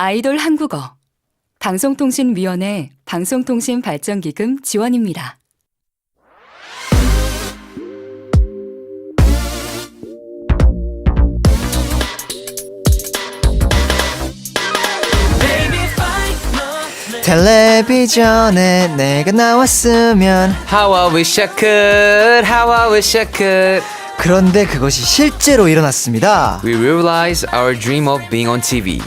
아이돌 한국어 방송통신위원회 방송통신발전기금 지원입니다. 텔레비전에 내가 나왔으면 How I wish I could, how I wish I could. 그런데 그것이 실제로 일어났습니다. We realize our dream of being on TV.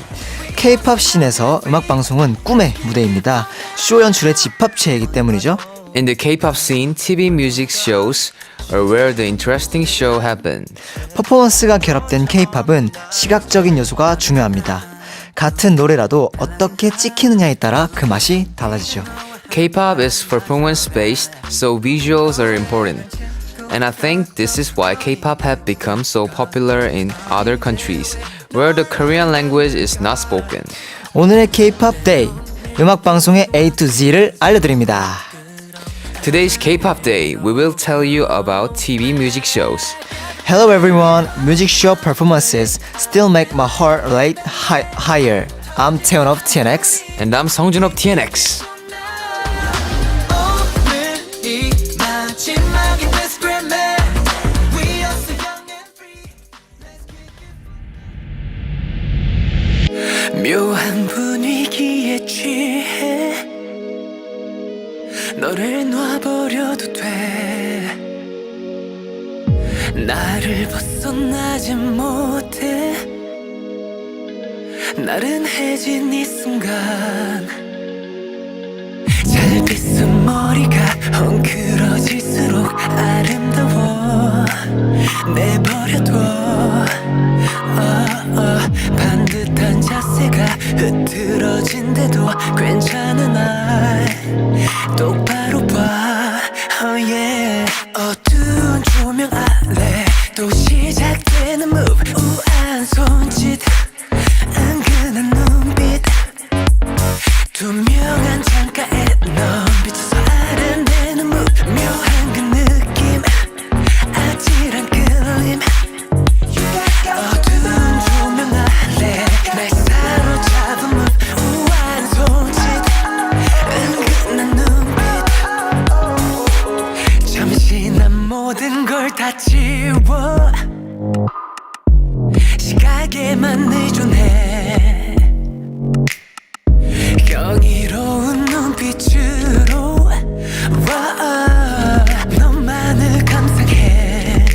K-팝 씬에서 음악방송은 꿈의 무대입니다. 쇼 연출의 집합체이기 때문이죠. In the K-pop scene, TV music shows are where the interesting show happen. 퍼포먼스가 결합된 K-팝은 시각적인 요소가 중요합니다. 같은 노래라도 어떻게 찍히느냐에 따라 그 맛이 달라지죠. K-pop is performance based, so visuals are important. And I think this is why K-pop have become so popular in other countries, where the Korean language is not spoken. 오늘의 K-팝 데이, 음악방송의 A to Z를 알려드립니다. Today's K-pop day, we will tell you about TV music shows. Hello everyone, music show performances still make my heart rate higher. I'm Taeyeon of TNX. And I'm Songjun of TNX. 묘한 분위기에 취해 너를 놔버려도 돼 나를 벗어나지 못해 나른해진 이 순간 잘 빗은 머리가 헝클어질수록 아름다워 내버려둬 반듯한 자세가 흐트러진데도 괜찮은 날 똑바로 봐 oh yeah. 어두운 조명 아래 또 시작되는 move 우아한 손짓 은근한 눈빛 투명한 창가에 넌 비춰서 아른대는 move 묘한 그 느낌 아찔한 끌림 어두운 조명 아래 날 사로잡은 move 우아한 손짓 은근한 눈빛 잠시 난 모든 걸 다 지워 시각에만 의존해 경이로운 눈빛으로 너만을 감상해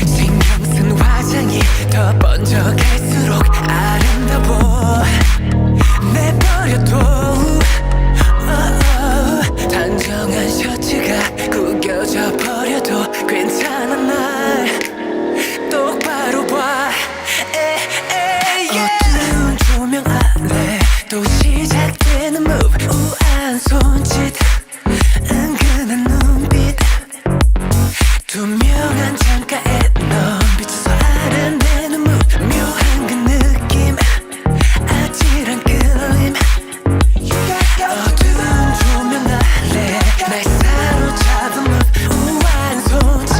신경 쓴 화장이 더 번져갈수록 아름다워 내버려둬 단정한 셔츠가 구겨져 버려도 괜찮은 날 똑바로 봐 어두운 조명 아래 또 시작되는 move 우아한 손짓 은근한 눈빛 투명한 창가에 넌 비춰서 아른대는 move 묘한 그 느낌 아찔한 끌림 어두운 조명 아래 날 사로잡은 move 우아한 손짓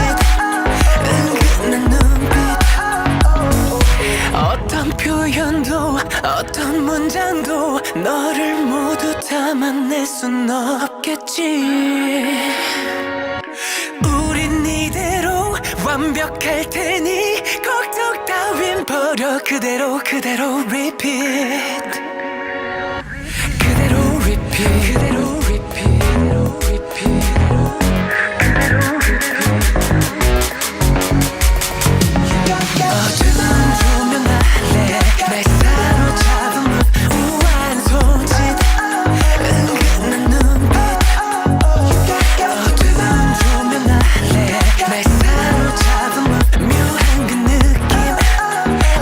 은근한 눈빛 어떤 표현도 어떤 문장도 너를 모두 담아낼 순 없겠지 우린 이대로 완벽할 테니 걱정 따윈 버려 그대로 repeat 그대로 repeat 그대로 repeat 어두운 조명 아래 날 사로잡은 move 우아한 손짓 은근한 눈빛 어두운 조명 아래 날 사로잡은 move 묘한 그 느낌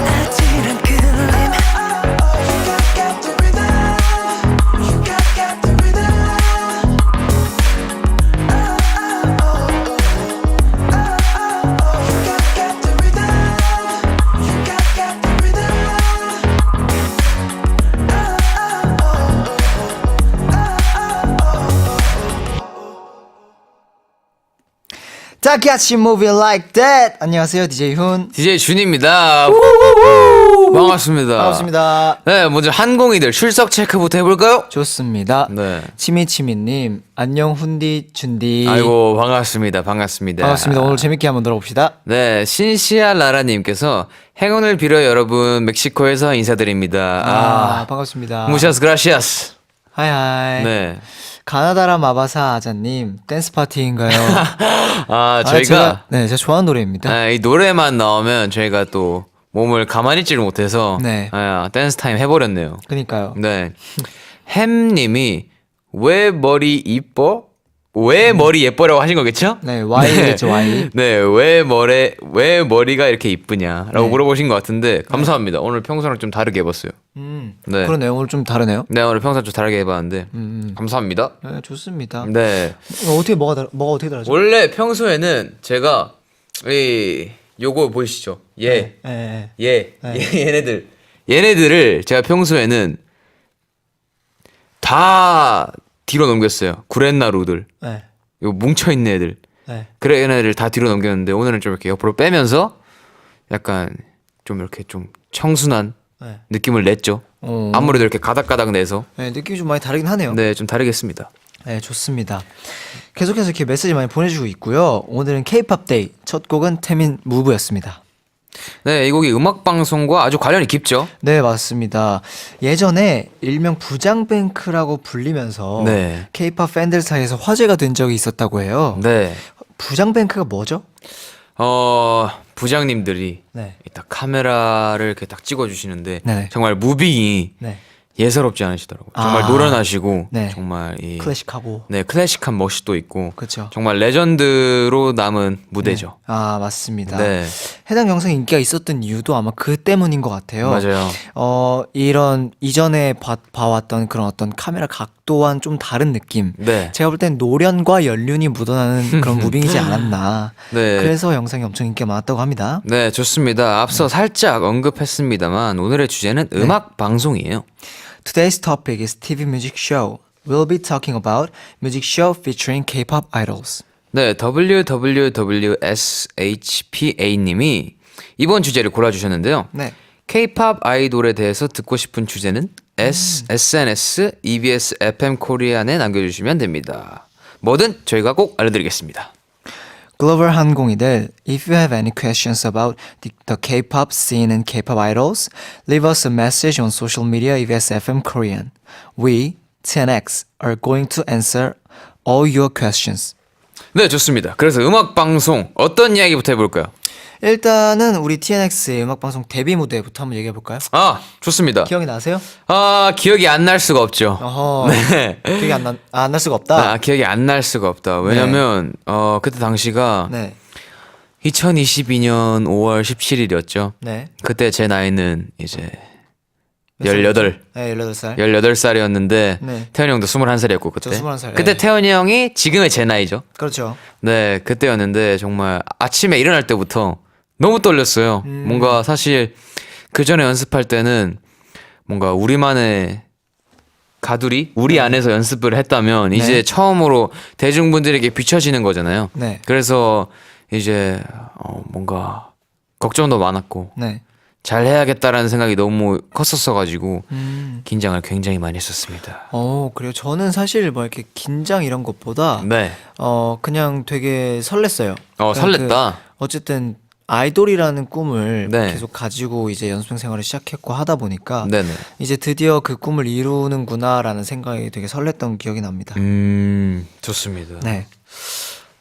아찔한 끌림 다 같이 move it like that. 안녕하세요 DJ 훈. DJ 준입니다. 반갑습니다. 반갑습니다. 네, 먼저 한공이들 출석 체크부터 해볼까요? 좋습니다. 네. 치미치미님, 안녕 훈디 준디. 아이고 반갑습니다. 반갑습니다. 반갑습니다. 오늘 재밌게 한번 들어봅시다. 네, 신시아 라라님께서 행운을 빌어 여러분 멕시코에서 인사드립니다. 반갑습니다. 무샤스 그라시아스. 하이하이. 네. 가나다라 마바사 아자님, 댄스 파티인가요? 저희가 제가 좋아하는 노래입니다. 이 노래만 나오면 저희가 또 몸을 가만히 있지를 못해서 네. 댄스 타임 해버렸네요. 그니까요. 네. 햄님이 왜 머리 이뻐? 왜 머리 예뻐라고 하신 거겠죠? 네, Y겠죠, Y. 네, 왜 머리가 이렇게 이쁘냐라고 네. 물어보신 것 같은데 감사합니다. 오늘 평소랑 좀 다르게 해봤어요. 네. 그러네요. 오늘 좀 다르네요. 네, 오늘 평소랑 좀 다르게 해봤는데 감사합니다. 네, 좋습니다. 네, 뭐가 어떻게 다르죠? 원래 평소에는 제가 요거 보이시죠? 네. 얘네들을 제가 평소에는 다 뒤로 넘겼어요. 구렛나루들, 네. 요 뭉쳐 있는 애들. 네. 그래 얘네들 다 뒤로 넘겼는데 오늘은 좀 이렇게 옆으로 빼면서 약간 좀 이렇게 좀 청순한 네. 느낌을 냈죠. 아무래도 이렇게 가닥가닥 내서 네, 느낌이 좀 많이 다르긴 하네요. 네, 좀 다르겠습니다. 네, 좋습니다. 계속해서 이렇게 메시지 많이 보내주고 있고요. 오늘은 K-pop 데이, 첫 곡은 태민 무브였습니다. 네, 이 곡이 음악 방송과 아주 관련이 깊죠. 네, 맞습니다. 예전에 일명 부장뱅크라고 불리면서 네. K-pop 팬들 사이에서 화제가 된 적이 있었다고 해요. 네, 부장뱅크가 뭐죠? 부장님들이 네. 딱 카메라를 이렇게 딱 찍어주시는데 네. 정말 무빙이 네. 예사롭지 않으시더라고요. 정말 아. 노련하시고 네. 정말 클래식하고. 네, 클래식한 멋이 또 있고 그렇죠. 정말 레전드로 남은 무대죠. 맞습니다. 네, 해당 영상이 인기가 있었던 이유도 아마 그 때문인 것 같아요. 맞아요. 이런 이전에 봐왔던 그런 어떤 카메라 각도와는 좀 다른 느낌. 네, 제가 볼 땐 노련과 연륜이 묻어나는 그런 무빙이지 않았나. 네. 그래서 영상이 엄청 인기가 많았다고 합니다. 네, 좋습니다. 앞서 살짝 언급했습니다만 오늘의 주제는 음악 방송이에요. Today's topic is TV music show. We'll be talking about music show featuring K-pop idols. 네, WWWSHPA님이 이번 주제를 골라주셨는데요. 네. K-pop 아이돌에 대해서 듣고 싶은 주제는 SNS, EBS FM 코리안에 남겨주시면 됩니다. 뭐든 저희가 꼭 알려드리겠습니다. 글로벌 항공이들, if you have any questions about the K-pop scene and K-pop idols, leave us a message on social media EBS FM Korean. We, TNX, are going to answer all your questions. 네, 좋습니다. 그래서 음악 방송 어떤 이야기부터 해볼까요? 일단은 우리 TNX의 음악방송 데뷔 무대부터 한번 얘기해볼까요? 좋습니다. 기억이 나세요? 기억이 안 날 수가 없죠. 어허, 네. 기억이 안 날 수가 없다? 기억이 안 날 수가 없다. 왜냐면 그때 당시가 네. 2022년 5월 17일이었죠. 네. 그때 제 나이는 이제 몇 18. 네, 18살. 18살이었는데 네. 태현이 형도 21살이었고 그때. 저 21살, 그때 네. 태현이 형이 지금의 제 나이죠. 그렇죠. 네, 그때였는데 정말 아침에 일어날 때부터 너무 떨렸어요. 뭔가 사실 그 전에 연습할 때는 뭔가 우리만의 가두리? 우리 안에서 연습을 했다면 이제 네. 처음으로 대중분들에게 비춰지는 거잖아요. 네. 그래서 이제 뭔가 걱정도 많았고 네. 잘 해야겠다라는 생각이 너무 컸었어가지고 음. 긴장을 굉장히 많이 했었습니다. 그래요. 저는 사실 뭐 이렇게 긴장 이런 것보다 네. 그냥 되게 설렜어요. 그러니까 설렜다. 어쨌든 아이돌이라는 꿈을 네. 계속 가지고 이제 연습생 생활을 시작했고 하다 보니까 네네. 이제 드디어 그 꿈을 이루는구나라는 생각이 되게 설렜던 기억이 납니다. 좋습니다. 네.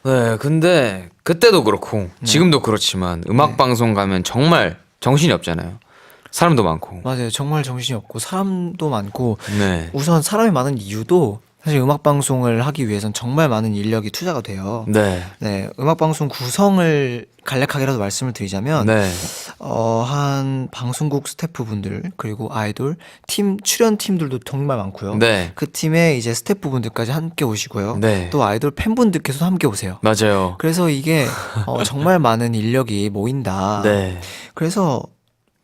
네, 근데 그때도 그렇고 지금도 그렇지만 음악 방송 가면 정말 정신이 없잖아요. 사람도 많고. 맞아요. 정말 정신이 없고 사람도 많고 네. 우선 사람이 많은 이유도 사실 음악 방송을 하기 위해선 정말 많은 인력이 투자가 돼요. 네. 네, 음악 방송 구성을 간략하게라도 말씀을 드리자면 네. 한 방송국 스태프분들 그리고 아이돌 팀 출연 팀들도 정말 많고요. 네. 그 팀에 이제 스태프분들까지 함께 오시고요. 네. 또 아이돌 팬분들께서도 함께 오세요. 맞아요. 그래서 이게 정말 많은 인력이 모인다. 네. 그래서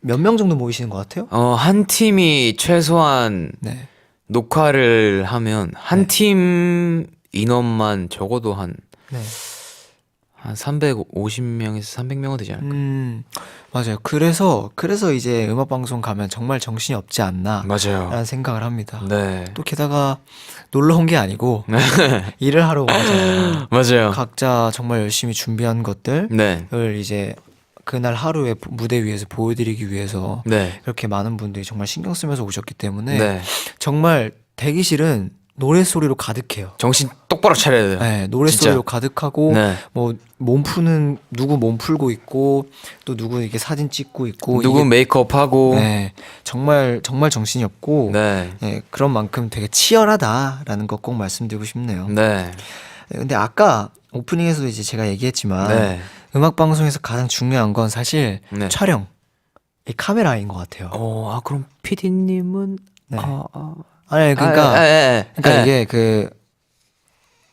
몇 명 정도 모이시는 것 같아요? 한 팀이 최소한 네. 녹화를 하면 한 팀 인원만 적어도 한 네. 350명에서 300명은 되지 않을까? 맞아요. 그래서 이제 음악 방송 가면 정말 정신이 없지 않나 맞아요. 라는 생각을 합니다. 네. 또 게다가 놀러 온 게 아니고 일을 하러 온 거잖아요. 맞아요. 각자 정말 열심히 준비한 것들을 네. 이제 그날 하루에 무대 위에서 보여드리기 위해서 네. 그렇게 많은 분들이 정말 신경 쓰면서 오셨기 때문에 네. 정말 대기실은 노래소리로 가득해요. 정신 똑바로 차려야 돼요. 네, 노래소리로 진짜. 가득하고 네. 뭐 몸 푸는 누구 몸 풀고 있고 또 누구 이렇게 사진 찍고 있고 누구 이게 메이크업하고. 네, 정말 정신이 없고 네. 네, 그런 만큼 되게 치열하다라는 거 꼭 말씀드리고 싶네요. 네. 네, 근데 아까 오프닝에서도 이제 제가 얘기했지만 네. 음악 방송에서 가장 중요한 건 사실 네. 촬영, 이 카메라인 것 같아요. 그럼 PD님은 네. 아니 그러니까 예. 이게 그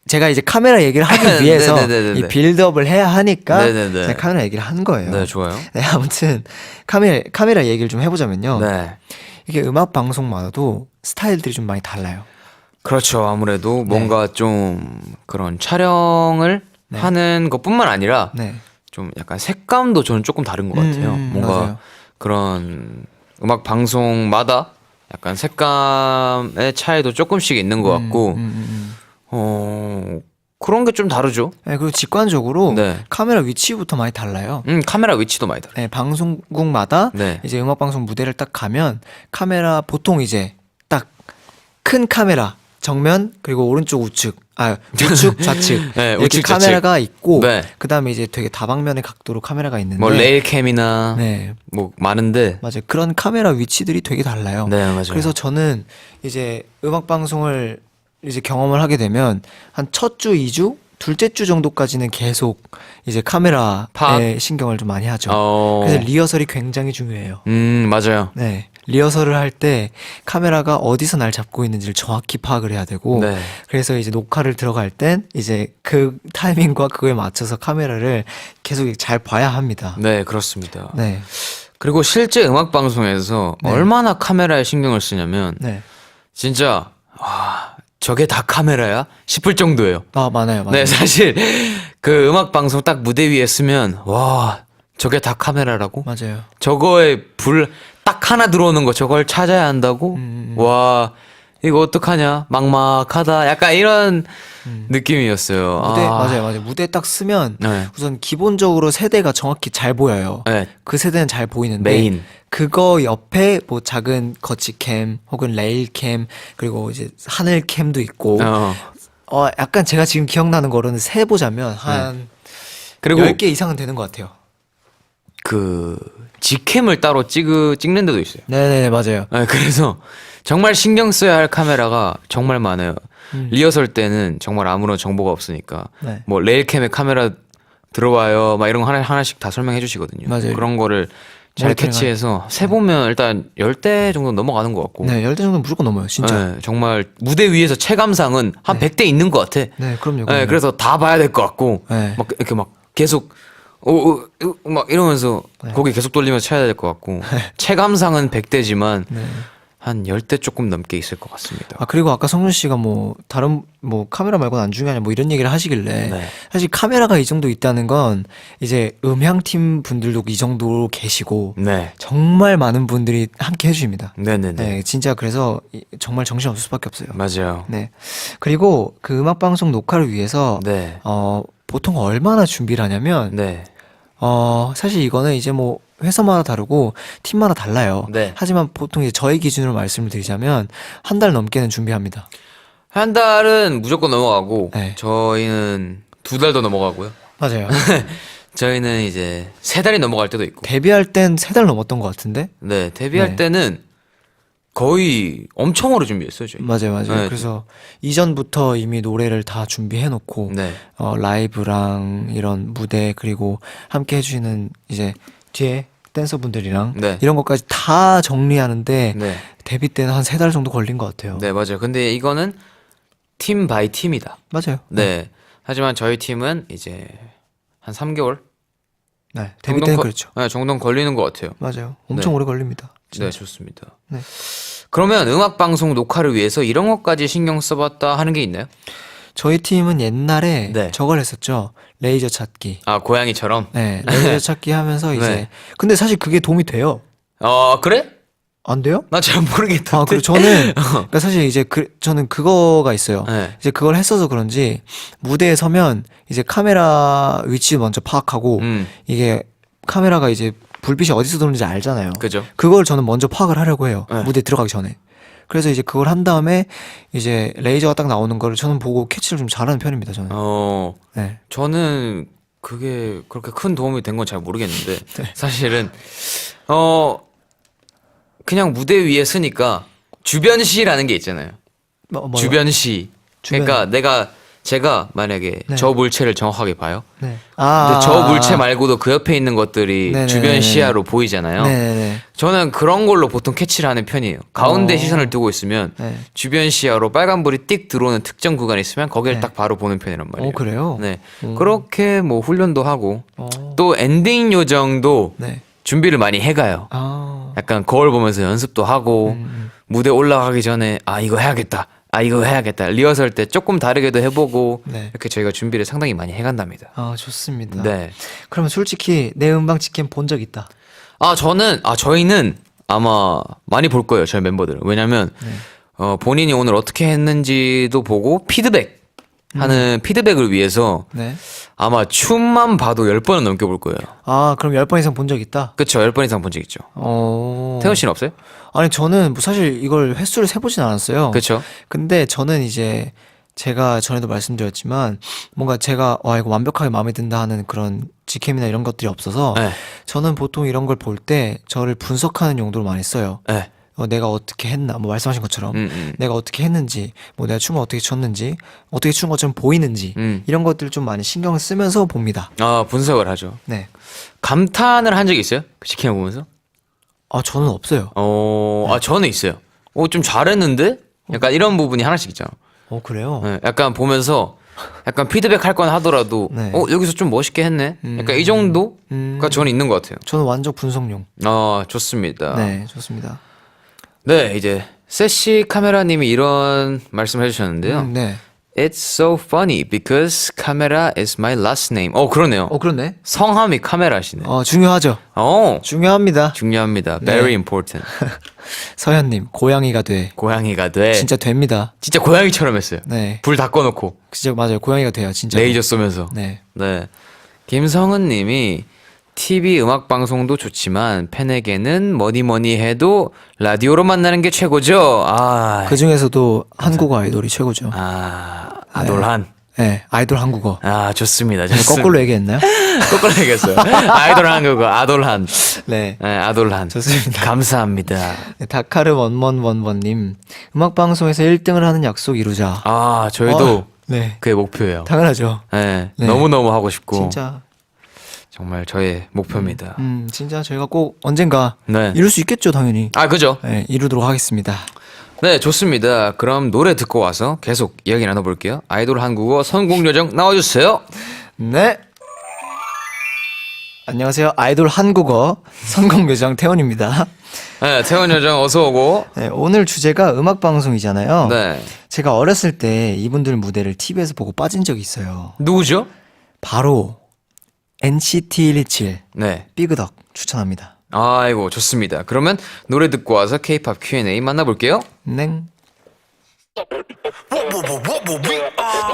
제가 이제 카메라 얘기를 하기 위해서 네네네네네. 이 빌드업을 해야 하니까 네네네. 제가 카메라 얘기를 한 거예요. 네, 좋아요. 네, 아무튼 카메라 얘기를 좀 해보자면요. 네. 이게 음악 방송마다도 스타일들이 좀 많이 달라요. 그렇죠. 아무래도 뭔가 좀 그런 촬영을 네. 하는 것뿐만 아니라 네, 좀 약간 색감도 저는 조금 다른 것 같아요. 뭔가 맞아요. 그런 음악 방송마다 약간 색감의 차이도 조금씩 있는 것 같고, 그런 게 좀 다르죠. 네, 그리고 직관적으로 네. 카메라 위치부터 많이 달라요. 카메라 위치도 많이 다르요. 네, 방송국마다 네. 이제 음악 방송 무대를 딱 가면 카메라 보통 이제 딱 큰 카메라 정면 그리고 오른쪽 우측 우측 좌측 네, 이렇게 우측, 좌측. 카메라가 있고 네. 그다음에 이제 되게 다방면의 각도로 카메라가 있는데 뭐 레일캠이나 네, 뭐 많은데. 맞아요. 그런 카메라 위치들이 되게 달라요. 네, 맞아요. 그래서 저는 이제 음악 방송을 이제 경험을 하게 되면 한 첫 주, 2주, 둘째 주 정도까지는 계속 이제 카메라에 파? 신경을 좀 많이 하죠. 어. 그래서 리허설이 굉장히 중요해요. 맞아요. 네. 리허설을 할 때 카메라가 어디서 날 잡고 있는지를 정확히 파악을 해야 되고 네. 그래서 이제 녹화를 들어갈 땐 이제 그 타이밍과 그거에 맞춰서 카메라를 계속 잘 봐야 합니다. 네, 그렇습니다. 네. 그리고 실제 음악 방송에서 네. 얼마나 카메라에 신경을 쓰냐면 네. 진짜 와, 저게 다 카메라야? 싶을 정도예요. 많아요. 네, 사실 그 음악 방송 딱 무대 위에 쓰면 와, 저게 다 카메라라고? 맞아요. 저거에 불 딱 하나 들어오는 거 저걸 찾아야 한다고? 와, 이거 어떡하냐? 막막하다. 약간 이런 느낌이었어요. 맞아요. 무대 딱 쓰면 네. 우선 기본적으로 세대가 정확히 잘 보여요. 네. 그 세대는 잘 보이는데 메인. 그거 옆에 뭐 작은 거치캠 혹은 레일캠 그리고 이제 하늘캠도 있고 약간 제가 지금 기억나는 거로는 세 보자면 한 그리고 10개 이상은 되는 것 같아요. 그 직캠을 따로 찍는 데도 있어요. 네네 맞아요. 네, 그래서 정말 신경 써야 할 카메라가 정말 많아요. 리허설 때는 정말 아무런 정보가 없으니까 네. 뭐 레일캠에 카메라 들어와요 막 이런 거 하나씩 다 설명해 주시거든요. 맞아요. 그런 거를 잘 모니터링 캐치해서 세보면 일단 10대 정도 넘어가는 것 같고 네 10대 정도 무조건 넘어요 진짜. 네, 정말 무대 위에서 체감상은 한 100대 있는 것 같아. 네 그럼요. 네, 그래서 다 봐야 될 것 같고 네. 막 이렇게 막 계속 막 이러면서 고개 계속 돌리면서 쳐야 될 것 같고 체감상은 100대지만 한 10대 조금 넘게 있을 것 같습니다. 그리고 아까 성준 씨가 뭐 다른 뭐 카메라 말고는 안 중요하냐 뭐 이런 얘기를 하시길래 네. 사실 카메라가 이 정도 있다는 건 이제 음향팀 분들도 이 정도로 계시고 네. 정말 많은 분들이 함께 해주십니다. 네네네. 네, 진짜 그래서 정말 정신 없을 수밖에 없어요. 맞아요. 네. 그리고 그 음악 방송 녹화를 위해서 네. 보통 얼마나 준비를 하냐면 네. 사실 이거는 이제 뭐 회사마다 다르고 팀마다 달라요. 네. 하지만 보통 이제 저희 기준으로 말씀을 드리자면 한 달 넘게는 준비합니다. 한 달은 무조건 넘어가고 네. 저희는 2달도 넘어가고요. 맞아요. 저희는 이제 3달이 넘어갈 때도 있고. 데뷔할 땐 3달 넘었던 것 같은데? 네, 데뷔할 네. 때는 거의 엄청 오래 준비했어요, 저희. 맞아요. 네. 그래서 이전부터 이미 노래를 다 준비해놓고 네. 라이브랑 이런 무대 그리고 함께 해주시는 이제 뒤에 댄서분들이랑 네. 이런 것까지 다 정리하는데 네. 데뷔 때는 한 3달 정도 걸린 것 같아요. 네, 맞아요. 근데 이거는 팀 바이 팀이다. 맞아요. 네. 하지만 저희 팀은 이제 한 3개월? 네, 데뷔 때는 그렇죠. 네, 정도 걸리는 것 같아요. 맞아요. 엄청 네. 오래 걸립니다. 네, 좋습니다. 네. 그러면 음악 방송 녹화를 위해서 이런 것까지 신경 써봤다 하는 게 있나요? 저희 팀은 옛날에 네. 저걸 했었죠. 레이저 찾기. 아, 고양이처럼? 네, 레이저 찾기 하면서 이제 네. 근데 사실 그게 도움이 돼요. 그래? 안 돼요? 나 잘 모르겠던데. 아, 그리고 저는 그러니까 사실 이제 저는 그거가 있어요. 네. 이제 그걸 했어서 그런지 무대에 서면 이제 카메라 위치 먼저 파악하고 이게 카메라가 이제 불빛이 어디서 들어오는지 알잖아요. 그죠. 그걸 저는 먼저 파악을 하려고 해요. 네. 무대에 들어가기 전에. 그래서 이제 그걸 한 다음에 이제 레이저가 딱 나오는 거를 저는 보고 캐치를 좀 잘하는 편입니다. 저는. 네. 저는 그게 그렇게 큰 도움이 된 건 잘 모르겠는데 네. 사실은 그냥 무대 위에 서니까 주변시라는 게 있잖아요. 뭐요? 주변시. 주변. 그러니까 제가 만약에 네. 저 물체를 정확하게 봐요. 네. 근데 저 물체 말고도 그 옆에 있는 것들이 네네네네. 주변 시야로 보이잖아요. 네네네. 저는 그런 걸로 보통 캐치를 하는 편이에요. 가운데 시선을 두고 있으면 네. 주변 시야로 빨간불이 띡 들어오는 특정 구간이 있으면 거기를 네. 딱 바로 보는 편이란 말이에요. 그래요? 네. 그렇게 뭐 훈련도 하고 어. 또 엔딩 요정도 네. 준비를 많이 해가요. 약간 거울 보면서 연습도 하고 무대 올라가기 전에 이거 해야겠다. 이거 해야겠다. 리허설 때 조금 다르게도 해보고 네. 이렇게 저희가 준비를 상당히 많이 해간답니다. 좋습니다. 네. 그러면 솔직히 내 음방 치킨 본 적 있다. 저희는 아마 많이 볼 거예요. 저희 멤버들. 왜냐면 본인이 오늘 어떻게 했는지도 보고 피드백 하는 피드백을 위해서 네. 아마 춤만 봐도 10번은 넘게 볼 거예요. 그럼 10번 이상 본 적 있다? 그쵸. 10번 이상 본 적 있죠. 태훈 씨는 없어요? 아니, 저는 뭐 사실 이걸 횟수를 세보진 않았어요. 그쵸. 근데 저는 이제 제가 전에도 말씀드렸지만 뭔가 제가 이거 완벽하게 마음에 든다 하는 그런 직캠이나 이런 것들이 없어서 네. 저는 보통 이런 걸 볼 때 저를 분석하는 용도로 많이 써요. 네. 내가 어떻게 했나, 뭐 말씀하신 것처럼 내가 어떻게 했는지, 뭐 내가 춤을 어떻게 췄는지, 어떻게 춘 것처럼 보이는지 이런 것들 좀 많이 신경을 쓰면서 봅니다. 분석을 하죠. 네. 감탄을 한 적이 있어요? 그 직캠을 보면서? 저는 없어요. 저는 있어요. 좀 잘했는데? 약간 이런 부분이 하나씩 있잖아. 그래요? 네, 약간 보면서 약간 피드백 할 건 하더라도 네. 여기서 좀 멋있게 했네? 약간 이 정도가 저는 있는 것 같아요. 저는 완전 분석용. 좋습니다. 네, 좋습니다. 네, 이제 세시 카메라님이 이런 말씀을 해주셨는데요. 네. It's so funny because camera is my last name. 그러네요. 그렇네. 성함이 카메라시네. 중요하죠. 중요합니다. 중요합니다. 네. Very important. 서현님, 고양이가 돼. 고양이가 돼. 진짜 됩니다. 진짜 고양이처럼 했어요. 네. 불 다 꺼놓고 진짜 맞아요. 고양이가 돼요, 진짜. 레이저 쏘면서. 네. 네. 김성은님이 TV 음악 방송도 좋지만 팬에게는 뭐니 해도 라디오로 만나는 게 최고죠. 그 중에서도 한국어 아이돌이 최고죠. 아돌한. 네, 아이돌 한국어. 좋습니다. 거꾸로 얘기했나요? 거꾸로 얘기했어요. 아이돌 한국어, 아돌한. 네. 네, 아돌한. 좋습니다. 감사합니다. 네, 다카르 원원원원님, 음악 방송에서 1등을 하는 약속 이루자. 저희도 네. 그게 목표예요. 당연하죠. 네, 네. 너무너무 하고 싶고. 진짜. 정말 저의 목표입니다. 진짜 저희가 꼭 언젠가 네. 이룰 수 있겠죠, 당연히. 그죠? 네, 이루도록 하겠습니다. 네, 좋습니다. 그럼 노래 듣고 와서 계속 이야기 나눠볼게요. 아이돌 한국어 선곡요정 나와주세요. 네. 안녕하세요. 아이돌 한국어 선곡요정 태원입니다. 네, 태원 요정 어서 오고. 네, 오늘 주제가 음악 방송이잖아요. 네. 제가 어렸을 때 이분들 무대를 TV에서 보고 빠진 적이 있어요. 누구죠? 바로 NCT 127 네. 삐그덕 추천합니다. 아이고, 좋습니다. 그러면 노래 듣고 와서 K-pop Q&A 만나볼게요. 냉.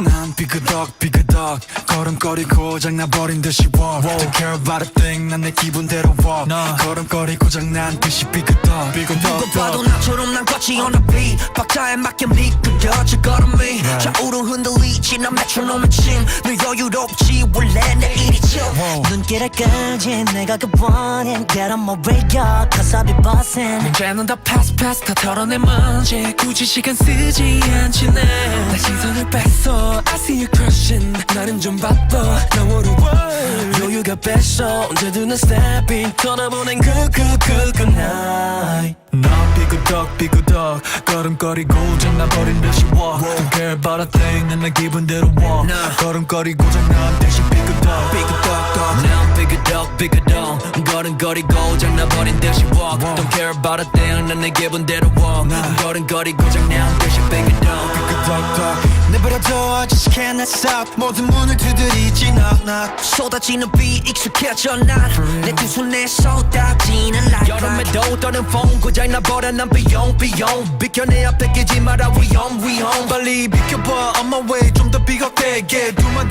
난 삐그덕 걸음걸이 고장나버린 듯이 walk Don't care about a thing 난 내 기분대로 walk 걸음걸이 고장난 듯이 삐그덕 누가 봐도 나처럼 난 꽉지 on the beat 박자에 맞게 미끄러져 걸음이 좌우로 흔들리지 난 메트로놈의 침늘 여유롭지 원래 내 일이죠 눈길을 끌지 내가 그 원인 Get on my radio cause I'll be bossing 문제는 다 pass 다 털어내 먼지 굳이 시간 쓰지 않지 내 시선을 뺐어 I see you crushing 나는 좀 바빠 너무로 여유가 뺐어 언제든 난 stepping 떠나보낸 good night 난 삐그덕 걸음걸이 고장나버린 듯이 walk Don't care about a thing 난 내 기분대로 walk 걸음걸이 고장난 듯이 삐그덕 난 삐그덕 걸음걸이 고장나버린 듯이 walk Don't care about a thing 난 내 기분대로 walk 걸음걸이 고장난 듯이 삐그덕 내버려둬 무식해 내 속 모든 문을 두드리지 knock knock 쏟아지는 비 익숙해져 난내 두 손에 쏟아지는 light 여름에도 떠는 风고장 나버려 난 비용 비켜 내 앞에 끼지 마라 위험 빨리 비켜봐 on my way 좀 더 비겁되게 do my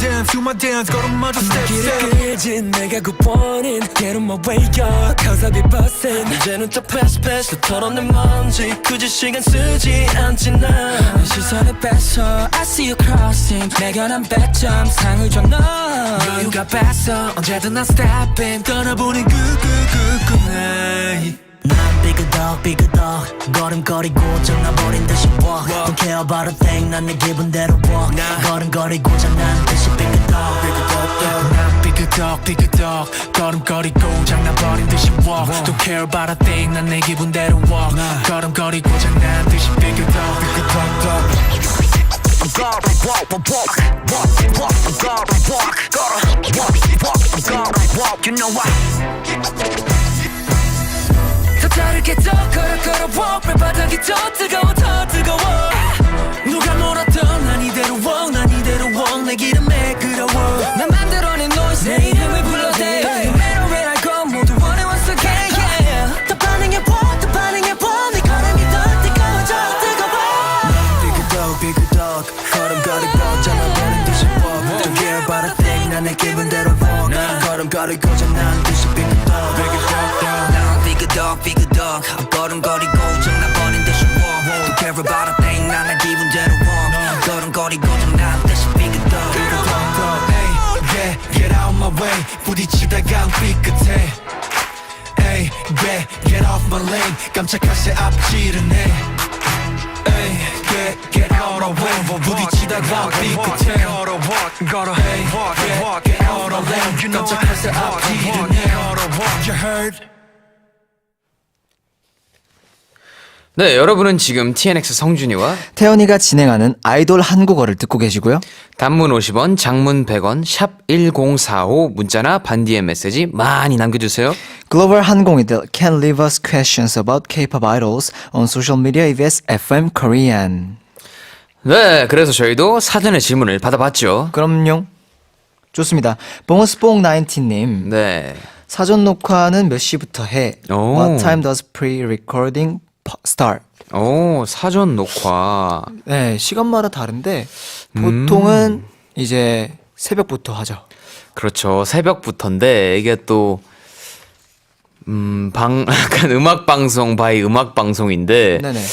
dance 걸음마저 step 길을 끌진 내가 굿보는 Get on my way up Cause I be bustin' 이제는 또 패스 또 털어낸 먼지 굳이 시간 쓰지 않지 난 시선을 뺏어 I see you crossing 내가 난 100점 상을 줘 너 여유가 뺐어 언제든 난 step in 떠나보니 굿굿굿굿 난 삐그덕 걸음거리고 장나버린 듯이 walk Don't care about a thing 난 내 기분대로 walk 걸음거리고 장난 듯이 삐그덕 난 삐그덕 걸음거리고 장난버린 듯이 walk Don't care about a thing 난 내 기분대로 walk 걸음거리고 장난 듯이 삐그덕 You know why 더 다르게 더 걸어 발바닥이 더 뜨거워 누가 뭐라던 난 이대로 walk 내 기름에 그려워 난 만들어낸 noise 내 이름을 불러대 No matter where I go 모두 원해 once again yeah 더 반응해봐 내 걸음이 더 뜨거워 삐그덕 걸음거리고 장난버린 듯이 walk Don't care about a thing 난 내 기분대로 walk 걸음거리고 장난 듯이 삐그덕 삐그덕 걸음거리고 장난버린 듯이 walk Don't care about a thing 난 내 기분대로 walk 걸음거리고 장난 듯이 삐그덕 Hey, get out my way 부딪히다가 삐끗해 Hey, get off my lane 깜짝할 새 앞지르네 Hey, get out of way 부딪히다가 삐끗해 Hey, get out of lane 깜짝할 새 앞지르네 You heard? 네, 여러분은 지금 TNX 성준이와 태연이가 진행하는 아이돌 한국어를 듣고 계시고요. 단문 50원, 장문 100원, 샵 1045 문자나 반디의 메시지 많이 남겨주세요. 글로벌 한공이들 can leave us questions about K-pop idols on social media EBS FM Korean. 네, 그래서 저희도 사전에 질문을 받아봤죠. 그럼요. 좋습니다. 봉스뽕19님 네. 사전 녹화는 몇 시부터 해? 오. What time does pre-recording start? 오, 사전 녹화. 네, 시간마다 다른데 보통은 이제 새벽부터 하죠. 그렇죠. 새벽부터인데 이게 또 약간 음악 방송 바이 음악 방송인데 네네.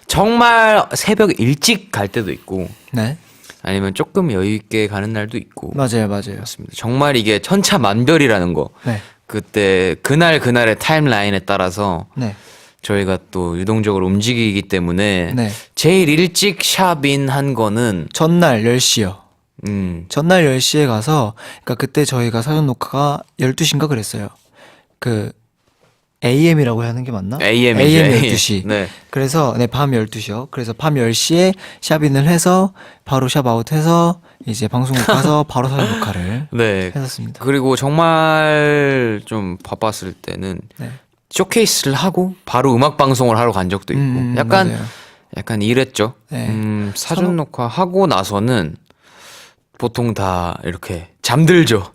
정말 새벽 일찍 갈 때도 있고 네, 아니면 조금 여유 있게 가는 날도 있고. 맞아요. 맞습니다. 정말 이게 천차만별이라는 거. 네, 그때 그날의 타임라인에 따라서 네, 저희가 또 유동적으로 움직이기 때문에 네. 제일 일찍 샵인 한 거는 전날 10시요. 전날 10시에 가서, 그러니까 그때 저희가 사전 녹화가 12시인가 그랬어요. 그 AM이라고 하는 게 맞나? AM 이죠, AM AM. 12시. 네. 그래서 밤 12시요. 그래서 밤 10시에 샵인을 해서 바로 샵 아웃해서 이제 방송국 가서 바로 사전 녹화를 네. 했었습니다. 그리고 정말 좀 바빴을 때는 네. 쇼케이스를 하고 바로 음악 방송을 하러 간 적도 있고 맞아요. 약간 이랬죠. 네. 사전 녹화 하고 나서는 보통 다 이렇게 잠들죠.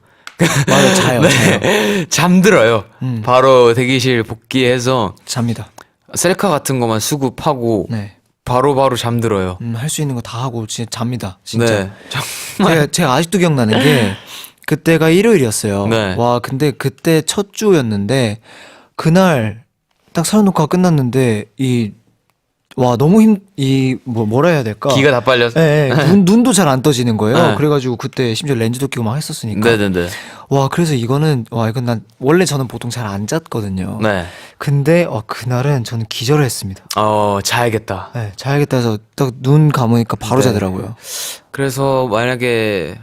맞아요. 자요. 네. 잠들어요. 바로 대기실 복귀해서 잡니다. 셀카 같은 것만 수급하고 네. 바로 잠들어요. 할 수 있는 거 다 하고 진짜 잡니다. 진짜. 네. 제가 아직도 기억나는 게 그때가 일요일이었어요. 네. 와, 근데 그때 첫 주였는데 그날 딱 사전 녹화가 끝났는데 너무 뭐라 해야 될까? 기가 다 빨려서. 네, 눈도 잘 안 떠지는 거예요. 네. 그래가지고 그때 심지어 렌즈도 끼고 막 했었으니까. 네네네. 와, 그래서 이건 난 원래 저는 보통 잘 안 잤거든요. 네. 근데 그날은 저는 기절을 했습니다. 자야겠다. 네, 자야겠다 해서 딱 눈 감으니까 바로 네. 자더라고요. 그래서 만약에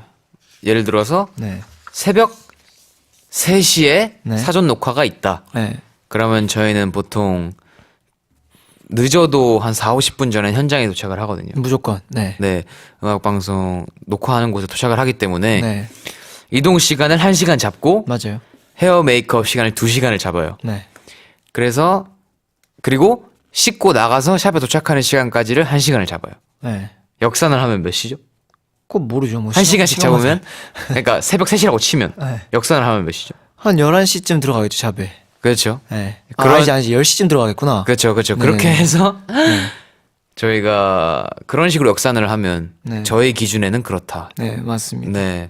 예를 들어서 네. 새벽 3시에 네. 사전 녹화가 있다. 네. 그러면 저희는 보통 늦어도 한 40-50분 전에 현장에 도착을 하거든요. 무조건. 네. 네. 음악방송 녹화하는 곳에 도착을 하기 때문에 네. 이동 시간을 1시간 잡고 맞아요. 헤어 메이크업 시간을 2시간을 잡아요. 네. 그리고 씻고 나가서 샵에 도착하는 시간까지를 1시간을 잡아요. 네. 역산을 하면 몇 시죠? 그거 모르죠. 뭐 한 시간씩 시간 잡으면 그러니까 새벽 3시라고 치면 네. 역산을 하면 몇 시죠? 한 11시쯤 들어가겠죠, 잡에. 그렇죠. 네. 그런- 아니지 10시쯤 들어가겠구나. 그렇죠. 네. 그렇게 해서 저희가 그런 식으로 역산을 하면 네. 저희 기준에는 그렇다. 네, 맞습니다. 네,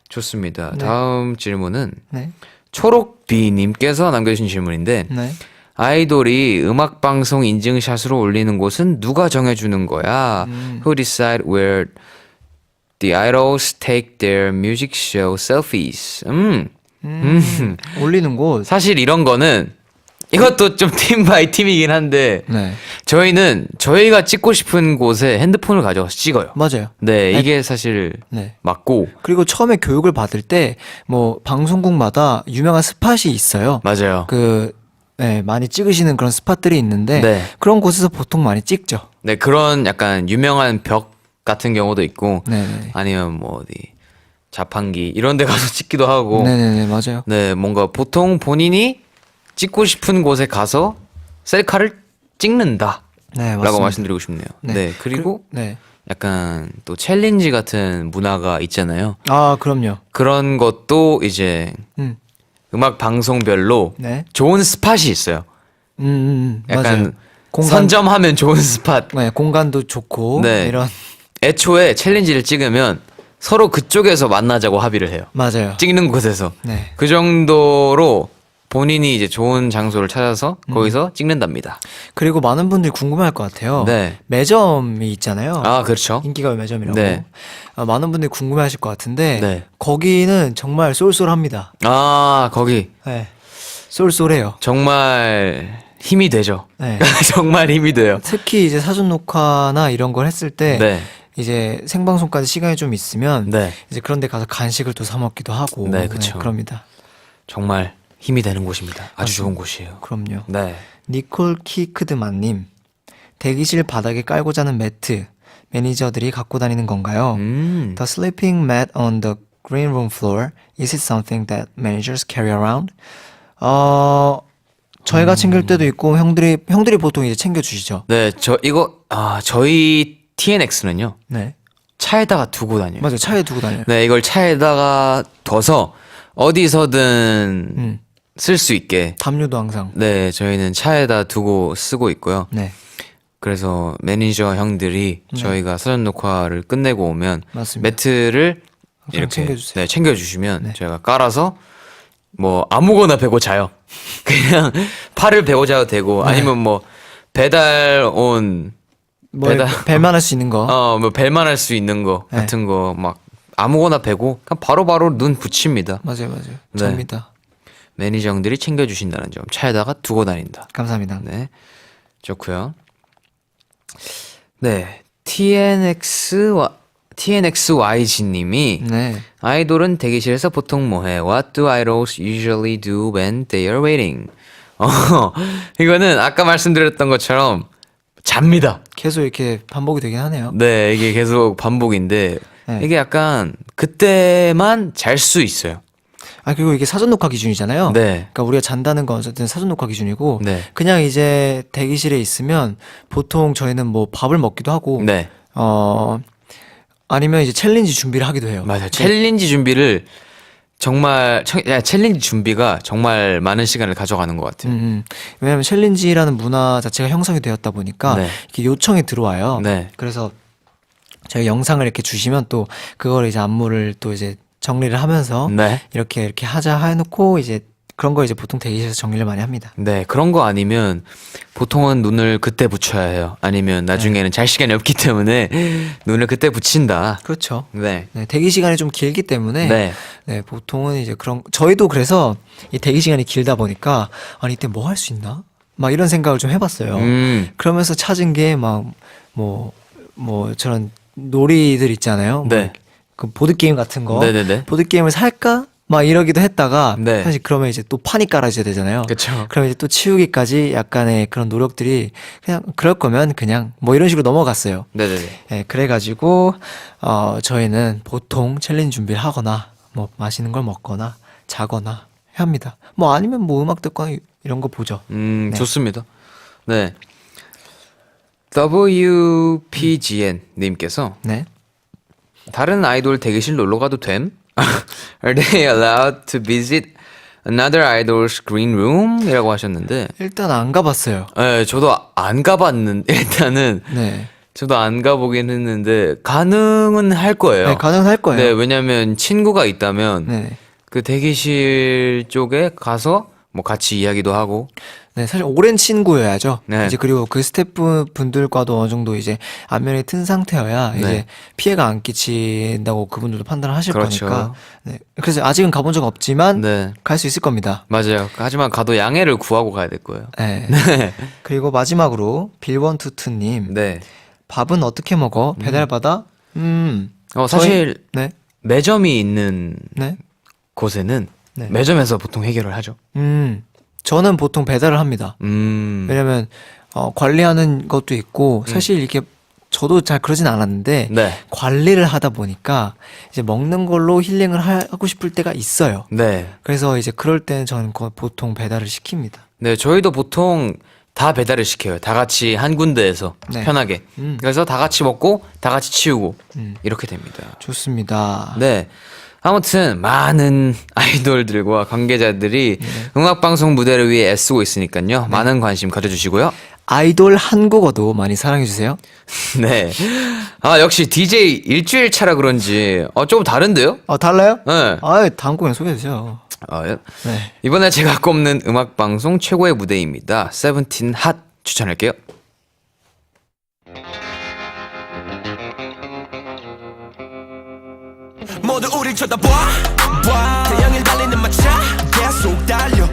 좋습니다. 네. 다음 질문은 네. 초록비님께서 남겨주신 질문인데 네. 아이돌이 음악 방송 인증샷으로 올리는 곳은 누가 정해주는 거야? Who decide where the idols take their music show selfies? 올리는 곳. 사실 이런 거는 이것도 좀 팀 바이 팀이긴 한데 네. 저희는 저희가 찍고 싶은 곳에 핸드폰을 가져가서 찍어요. 맞아요. 네, 이게 사실 네. 맞고 그리고 처음에 교육을 받을 때 뭐 방송국마다 유명한 스팟이 있어요. 맞아요. 네, 많이 찍으시는 그런 스팟들이 있는데 네. 그런 곳에서 보통 많이 찍죠. 네, 그런 약간 유명한 벽 같은 경우도 있고 네네. 아니면 뭐 어디 자판기 이런 데 가서 찍기도 하고 네네네, 맞아요. 네, 뭔가 보통 본인이 찍고 싶은 곳에 가서 셀카를 찍는다 네, 라고 맞습니다. 말씀드리고 싶네요. 네, 그리고 네. 약간 또 챌린지 같은 문화가 있잖아요. 아, 그럼요. 그런 것도 이제 음. 음악 방송별로 네. 좋은 스팟이 있어요. 약간 맞아요. 선점하면 좋은 스팟. 네, 공간도 좋고 네. 이런 애초에 챌린지를 찍으면 서로 그쪽에서 만나자고 합의를 해요. 맞아요. 찍는 곳에서. 네. 그 정도로 본인이 이제 좋은 장소를 찾아서 거기서 찍는답니다. 그리고 많은 분들이 궁금해할 것 같아요. 네. 매점이 있잖아요. 아, 그렇죠. 인기가요 매점이라고. 네. 많은 분들이 궁금해하실 것 같은데 네. 거기는 정말 쏠쏠합니다. 아, 거기 네. 쏠쏠해요. 정말 힘이 되죠. 네. 정말 힘이 돼요. 특히 이제 사전 녹화나 이런 걸 했을 때 네. 이제 생방송까지 시간이 좀 있으면 네. 이제 그런 데 가서 간식을 또 사 먹기도 하고 네, 그쵸. 그럽니다. 정말 힘이 되는 곳입니다. 아주 좋은 곳이에요. 그럼요. 네. 니콜 키크드만님, 대기실 바닥에 깔고 자는 매트 매니저들이 갖고 다니는 건가요? The sleeping mat on the green room floor, is it something that managers carry around? 저희가 챙길 때도 있고 형들이 보통 이제 챙겨 주시죠. 네, 저희 TNX는요. 네, 차에다가 두고 다녀요. 맞아요. 차에 두고 다녀요. 네, 이걸 차에다가 둬서 어디서든 쓸 수 있게. 담요도 항상. 네, 저희는 차에다 두고 쓰고 있고요. 네, 그래서 매니저 형들이 저희가 사전 녹화를 끝내고 오면 맞습니다. 매트를 항상 이렇게 챙겨주세요. 네, 챙겨주시면 네. 저희가 깔아서 뭐 아무거나 베고 자요. 그냥 팔을 베고 자도 되고 네. 아니면 뭐 배달 온 뭐 배달- 벨만 할 수 있는 거. 뭐 벨만 할 수 있는 거 네. 같은 거 막 아무거나 베고 그냥 바로바로 눈 붙입니다. 맞아요. 네. 접니다. 매니저 형들이 챙겨주신다는 점 차에다가 두고 다닌다. 감사합니다. 네, 좋고요. 네, TNXYG님이 네. 아이돌은 대기실에서 보통 뭐해? What do idols usually do when they are waiting? 이거는 아까 말씀드렸던 것처럼 잡니다. 계속 이렇게 반복이 되긴 하네요. 네, 이게 계속 반복인데 네. 이게 약간 그때만 잘 수 있어요. 아, 그리고 이게 사전 녹화 기준이잖아요. 네. 그러니까 우리가 잔다는 건 어쨌든 사전 녹화 기준이고 네. 그냥 이제 대기실에 있으면 보통 저희는 뭐 밥을 먹기도 하고 네, 아니면 이제 챌린지 준비를 하기도 해요. 맞아요. 챌린지 준비를 정말 챌린지 준비가 정말 많은 시간을 가져가는 것 같아요. 왜냐면 챌린지라는 문화 자체가 형성이 되었다 보니까 네. 이렇게 요청이 들어와요. 네. 그래서 저희 영상을 이렇게 주시면 또 그걸 이제 안무를 또 이제 정리를 하면서 네. 이렇게 하자 해놓고 이제 그런 거 이제 보통 대기실에서 정리를 많이 합니다. 네, 그런 거 아니면 보통은 눈을 그때 붙여야 해요. 아니면 나중에는 잘 시간이 없기 때문에 눈을 그때 붙인다. 그렇죠. 네. 네, 대기 시간이 좀 길기 때문에 네. 네, 보통은 이제 저희도 그래서 이 대기 시간이 길다 보니까 아니 이때 뭐 할 수 있나? 막 이런 생각을 좀 해봤어요. 그러면서 찾은 게 막 뭐 저런 놀이들 있잖아요. 뭐 네. 그 보드 게임 같은 거. 네네네. 보드 게임을 살까? 막 이러기도 했다가 네. 사실 그러면 이제 또 판이 깔아져야 되잖아요. 그쵸. 그럼 이제 또 치우기까지 약간의 그런 노력들이 그냥 그럴 거면 그냥 뭐 이런 식으로 넘어갔어요. 네네네. 네, 그래가지고 저희는 보통 챌린지 준비를 하거나 뭐 맛있는 걸 먹거나 자거나 합니다. 뭐 아니면 뭐 음악 듣거나 이런 거 보죠. 네. 좋습니다. 네. WPGN 님께서 네. 다른 아이돌 대기실 놀러 가도 됨? Are they allowed to visit another idol's green room? 이라고 하셨는데 일단 안 가봤어요. 네, 저도 안 가봤는 일단은 네. 저도 안 가보긴 했는데 가능은 할 거예요. 네, 가능할 거예요. 네, 왜냐면 친구가 있다면 네. 그 대기실 쪽에 가서 뭐 같이 이야기도 하고 네, 사실 오랜 친구여야죠. 네. 이제 그리고 그 스태프 분들과도 어느 정도 이제 안면이 튼 상태여야 네. 이제 피해가 안 끼친다고 그분들도 판단을 하실 그렇죠. 거니까. 네. 그래서 아직은 가본 적 없지만 네. 갈 수 있을 겁니다. 맞아요. 하지만 가도 양해를 구하고 가야 될 거예요. 네. 그리고 마지막으로 빌원투투님 네. 밥은 어떻게 먹어? 배달받아? 사실 네. 매점이 있는 네. 곳에는 네. 매점에서 보통 해결을 하죠. 저는 보통 배달을 합니다. 음. 왜냐면 관리하는 것도 있고 사실 이렇게 저도 잘 그러진 않았는데 네. 관리를 하다 보니까 이제 먹는 걸로 힐링을 하고 싶을 때가 있어요. 네. 그래서 이제 그럴 때는 저는 보통 배달을 시킵니다. 네, 저희도 보통 다 배달을 시켜요. 다 같이 한 군데에서 네. 편하게. 그래서 다 같이 먹고 다 같이 치우고 이렇게 됩니다. 좋습니다. 네. 아무튼 많은 아이돌들과 관계자들이 음악방송 무대를 위해 애쓰고 있으니까요. 많은 관심 가져주시고요. 아이돌 한국어도 많이 사랑해주세요. 네. 아, 역시 DJ 일주일 차라 그런지 조금 다른데요? 달라요? 네. 다음 곡에 소개해주세요. 예. 네. 이번에 제가 꼽는 음악방송 최고의 무대입니다. 세븐틴 핫 추천할게요. 모두 우릴 쳐다봐 태양을 달리는 마차 계속 달려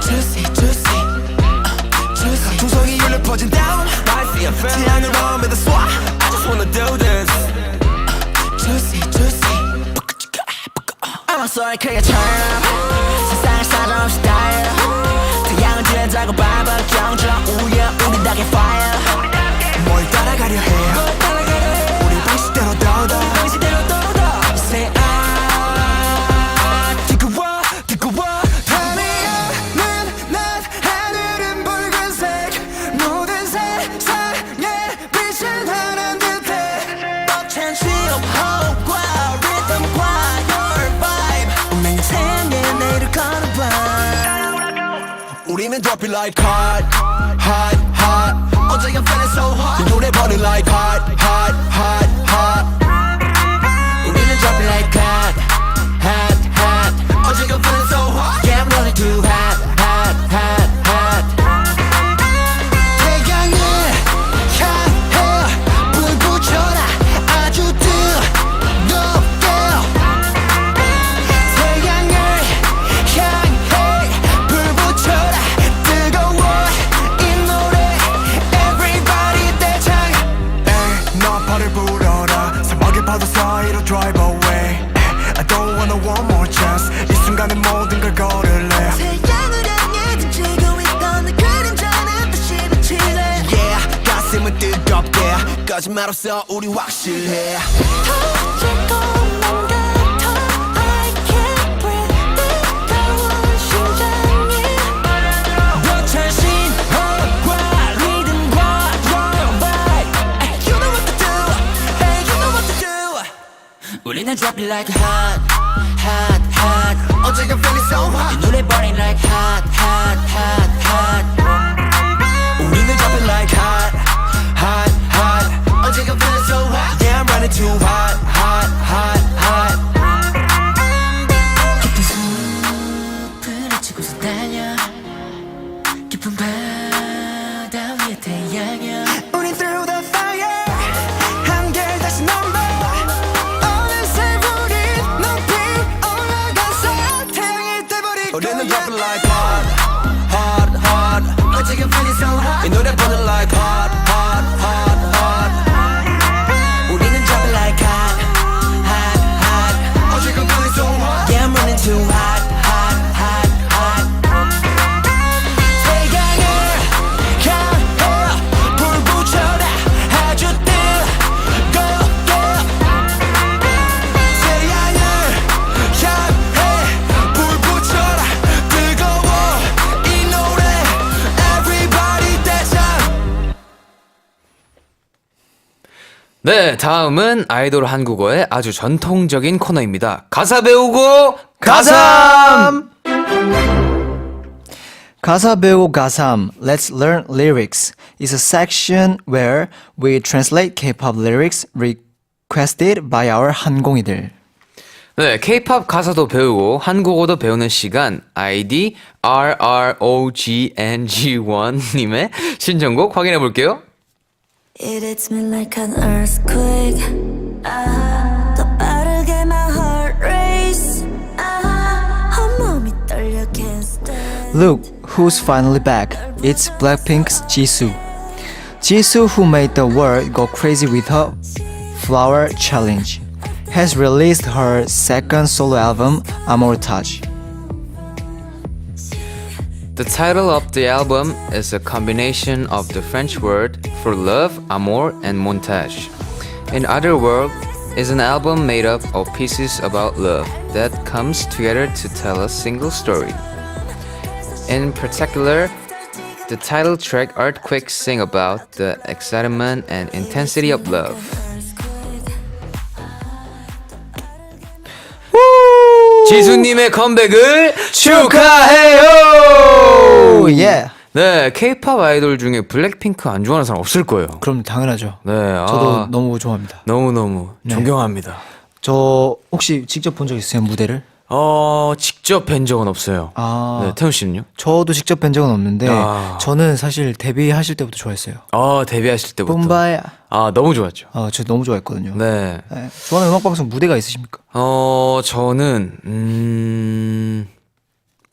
Juicy juicy 중성이 울려 퍼진 down 태양을 마음에다 쏴 I just wanna do this Juicy juicy I'm so 크게처럼 세상을 사람 스타일 태양을 지나자고 밟아 정적 우예 우리 닭의 fire 뭘 따라가려 해 우리 방식대로 더더 Say 듣고 와 밤이야는 낮 하늘은 붉은색 모든 세상에 빛을 하는 듯해 벅찬 호흡과 리듬과 your vibe 운명의 태양에 내일을 거는 밤 우리는 drop it like hot hot hot 어제가 feeling so hot 이 노래 burning like hot hot hot hot 우리는 drop it like hot hot hot 어제가 feeling so hot yeah I'm running too hot hot hot hot 태양을 향해 불 붙여라 아주 뜨겁게 태양을 향해 불 붙여라 뜨거워 이 노래 everybody 대장 에이 너 발을 불어라 사막의 파도 사이로 drive away I don't wanna one more chance 이 순간에 모든 걸 걸을래 태양을 향해 등지고 있던 내 그림자는 다시 비치네 Yeah 가슴은 뜨겁게 거짓말 없어 우리 확실해 터질 것만 같아 I can't breathe 뜨거운 심장이 벅찬 신호과 리듬과 your vibe You know what to do Hey you know what to do 우리는 drop it like hot hot hot 어제가 feeling so hot 이 노래 burning like hot hot hot hot 우리는 drop it like hot hot hot 어제가 feeling so hot Yeah I'm running too hot hot hot hot 깊은 숲을 헤치고서 달려 깊은 바다 위에 태양이야 우린 through the fire 한결 다시 넘버 어느새 우린 높이 올라가서 태양이 돼버릴 거야 우리는 drop it like hot hot hot 어제가 feeling so hot 이 노래 burning like hot hot hot hot 우리는 drop it like hot hot hot 어제가 feeling so hot Yeah I'm running too hot hot hot hot 태양을 향해 불 붙여라 아주 뜨겁게 태양을 향해 불 붙여라 뜨거워 이 노래 Everybody 대장 네, 다음은 아이돌 한국어의 아주 전통적인 코너입니다. 가사 배우고 가삼! 가사 배우고 가삼, Let's Learn Lyrics is a section where we translate K-pop lyrics requested by our 한공이들. 네, K-pop 가사도 배우고 한국어도 배우는 시간 아이디 RROGNG1님의 신청곡 확인해 볼게요. It hits me like an earthquake. 더 빠르게 my heart race. 온몸이 떨려 can't stand. Look, who's finally back? It's Blackpink's Jisoo. Jisoo, who made the world go crazy with her Flower Challenge, has released her second solo album, Amour Touch. The title of the album is a combination of the French word for love, amour, and montage. In other words, is an album made up of pieces about love that comes together to tell a single story. In particular, the title track Earthquake sing about the excitement and intensity of love. 지수님의 컴백을 축하해요! Yeah. 네, K-pop 아이돌 중에 블랙핑크 안 좋아하는 사람 없을 거예요. 그럼 당연하죠. 네, 저도 너무 좋아합니다. 너무너무 존경합니다. 저 혹시 직접 본 적 있어요, 무대를? 직접 뵌 적은 없어요. 아. 네, 태훈 씨는요? 저도 직접 뵌 적은 없는데 아. 저는 사실 데뷔하실 때부터 좋아했어요. 데뷔하실 때부터. 뿜바야. 너무 좋았죠. 저 너무 좋아했거든요. 네. 네. 좋아하는 음악방송 무대가 있으십니까? 저는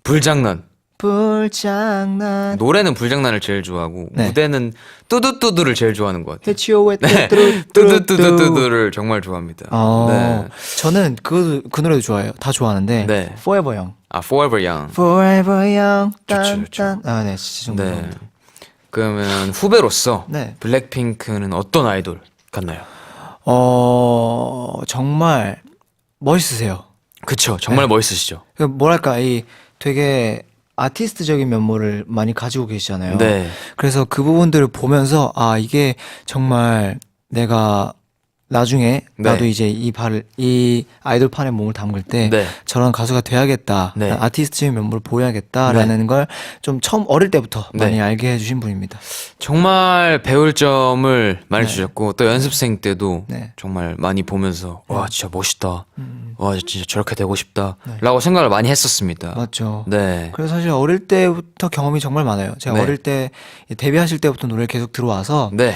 불장난. 불장난. 노래는 불장난을 제일 좋아하고 네. 무대는 뚜두뚜두를 제일 좋아하는 것 같아요. 해치오의 네, 뚜두뚜두뚜두를 정말 좋아합니다. 네. 저는 그 노래도 좋아해요. 다 좋아하는데 네. Forever Young. Forever Young. Forever Young. 좋죠, 좋죠. 네, 진짜 정말. 네. 그러면 후배로서 네. 블랙핑크는 어떤 아이돌 같나요? 정말 멋있으세요. 그쵸, 정말 멋있으시죠. 그 뭐랄까 이 되게 아티스트적인 면모를 많이 가지고 계시잖아요. 네. 그래서 그 부분들을 보면서 이게 정말 내가 나중에 네. 나도 이제 이 아이돌 판에 몸을 담글 때 네. 저런 가수가 돼야겠다, 네. 아티스트적인 면모를 보여야겠다라는 걸 좀 처음 어릴 때부터 네. 많이 알게 해주신 분입니다. 정말 배울 점을 많이 주셨고 또 연습생 때도 네. 정말 많이 보면서 와 진짜 멋있다. 와 진짜 저렇게 되고 싶다. 라고 생각을 많이 했었습니다. 맞죠. 네. 그래서 사실 어릴 때부터 경험이 정말 많아요. 제가 네. 어릴 때 데뷔하실 때부터 노래를 계속 들어와서 네.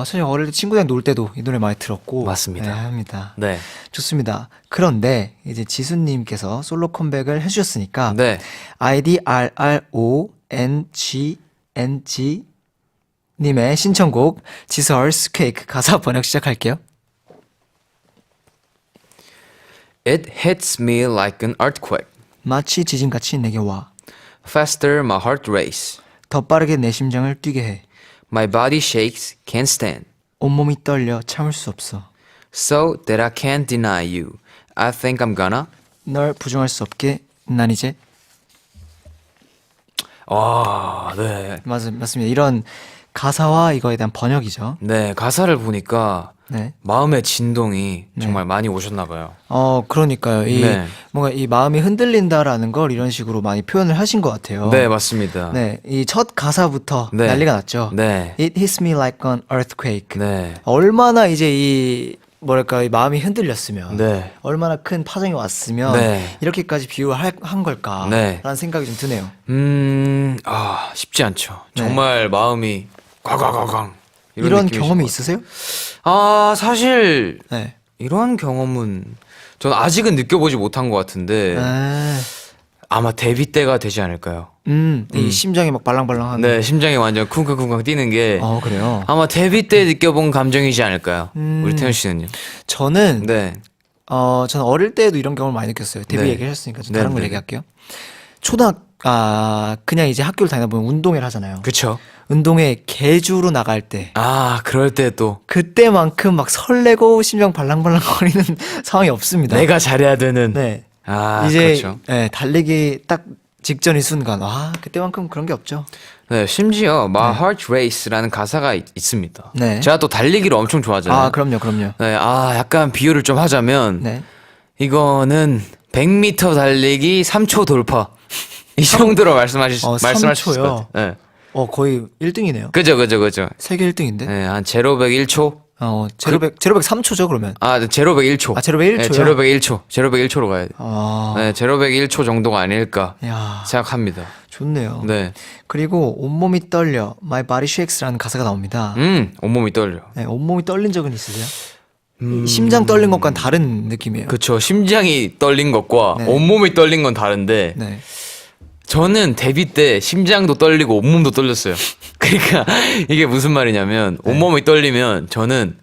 사실 어릴 때 친구들이랑 놀 때도 이 노래 많이 들었고 맞습니다. 네, 합니다. 네. 좋습니다. 그런데 이제 지수님께서 솔로 컴백을 해주셨으니까 네. 아이디 RRONGNG 님의 신청곡 지서얼스 케이크 가사 번역 시작할게요. It hits me like an earthquake. 마치 지진같이 내게 와. Faster my heart race. 더 빠르게 내 심장을 뛰게 해. My body shakes, can't stand. 온몸이 떨려 참을 수 없어. So that I can't deny you. I think I'm gonna. 널 부정할 수 없게 난 이제 네. 맞습니다. 이런 가사와 이거에 대한 번역이죠. 네, 가사를 보니까 네. 마음의 진동이 정말 많이 오셨나 봐요. 그러니까요. 네. 뭔가 이 마음이 흔들린다라는 걸 이런 식으로 많이 표현을 하신 것 같아요. 네, 맞습니다. 네, 이 첫 가사부터 네. 난리가 났죠. 네. It hits me like an earthquake. 네. 얼마나 이제 이 뭐랄까 이 마음이 흔들렸으면, 네. 얼마나 큰 파장이 왔으면 네. 이렇게까지 비유를 한 걸까라는 네. 생각이 좀 드네요. 쉽지 않죠. 네. 정말 마음이 꽝꽝꽝꽝 이런 느낌이신 경험이 것 있으세요? 같아요. 사실 네. 이런 경험은 저는 아직은 느껴보지 못한 것 같은데 아마 데뷔 때가 되지 않을까요? 이 심장이 막 발랑발랑한. 네, 심장이 완전 쿵쾅쿵쾅 뛰는 게 그래요. 아마 데뷔 때 느껴본 감정이지 않을까요? 우리 태현 씨는요? 저는 네, 저는 어릴 때도 이런 경험을 많이 느꼈어요. 데뷔 네. 얘기하셨으니까 좀 네, 다른 걸 네. 얘기할게요. 그냥 이제 학교를 다니다 보면 운동회를 하잖아요. 그쵸. 운동회 개주로 나갈 때 그럴 때 또 그때만큼 막 설레고 심장 발랑발랑 거리는 상황이 없습니다. 내가 잘해야 되는. 네. 이제 그렇죠. 달리기 딱 직전인 순간 그때만큼 그런 게 없죠. 네, 심지어 My Heart Race라는 가사가 있습니다. 네. 제가 또 달리기를 엄청 좋아하잖아요. 아, 그럼요. 네, 약간 비유를 좀 하자면 네. 이거는 100m 달리기 3초 돌파. 이 정도로 말씀하실 수 있을 것 3초요? 같아요. 네. 거의 1등이네요. 그죠. 세계 1등인데? 네, 한 제로백 1초. 제로백 3초죠, 그러면? 제로백 1초. 제로백 1초요? 네, 제로백 1초로 가야 돼. 아, 네, 제로백 1초 정도가 아닐까 야, 생각합니다. 좋네요. 네. 그리고 온몸이 떨려, My Body Shakes라는 가사가 나옵니다. 온몸이 떨려. 네, 온몸이 떨린 적은 있으세요? 이 심장 떨린 것과는 다른 느낌이에요. 그쵸. 심장이 떨린 것과 네. 온몸이 떨린 건 다른데 네. 저는 데뷔 때 심장도 떨리고 온몸도 떨렸어요. 그러니까 이게 무슨 말이냐면 온몸이 떨리면 저는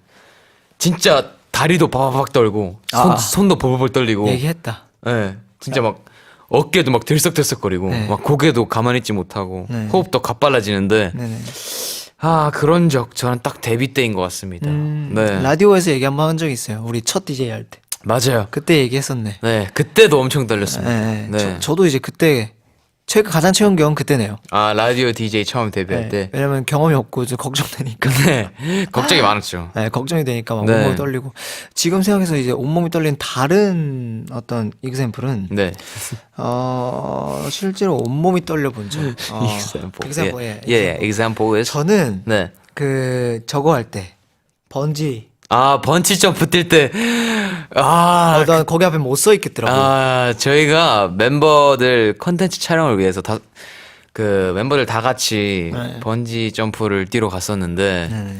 진짜 다리도 바바박 떨고 손도 버벅 떨리고 얘기했다. 네, 진짜 막 어깨도 막 들썩들썩거리고 네. 막 고개도 가만히 있지 못하고 네. 호흡도 가빨라지는데 네네. 그런 적 저는 딱 데뷔 때인 것 같습니다. 네. 라디오에서 얘기 한번 한 적 있어요. 우리 첫 DJ 할 때. 맞아요. 그때 얘기했었네. 네, 그때도 엄청 떨렸습니다. 네. 네. 저도 이제 그때 가장 최근 경험 그때네요. 라디오 DJ 처음 데뷔할 때. 왜냐면 경험이 없고 좀 걱정되니까. 네, 걱정이 많았죠. 네, 걱정이 되니까 막 네. 온몸이 떨리고. 지금 생각해서 이제 온몸이 떨리는 다른 어떤 example은 네. 실제로 온몸이 떨려 본 적. example. 예. 예, example is. 저는 네. 저거 할 때 번지. 번치 점프 뛸 때. 난 거기 앞에 못 서 있겠더라고. 저희가 멤버들 컨텐츠 촬영을 위해서 멤버들 다 같이 네. 번지 점프를 뛰러 갔었는데 네네.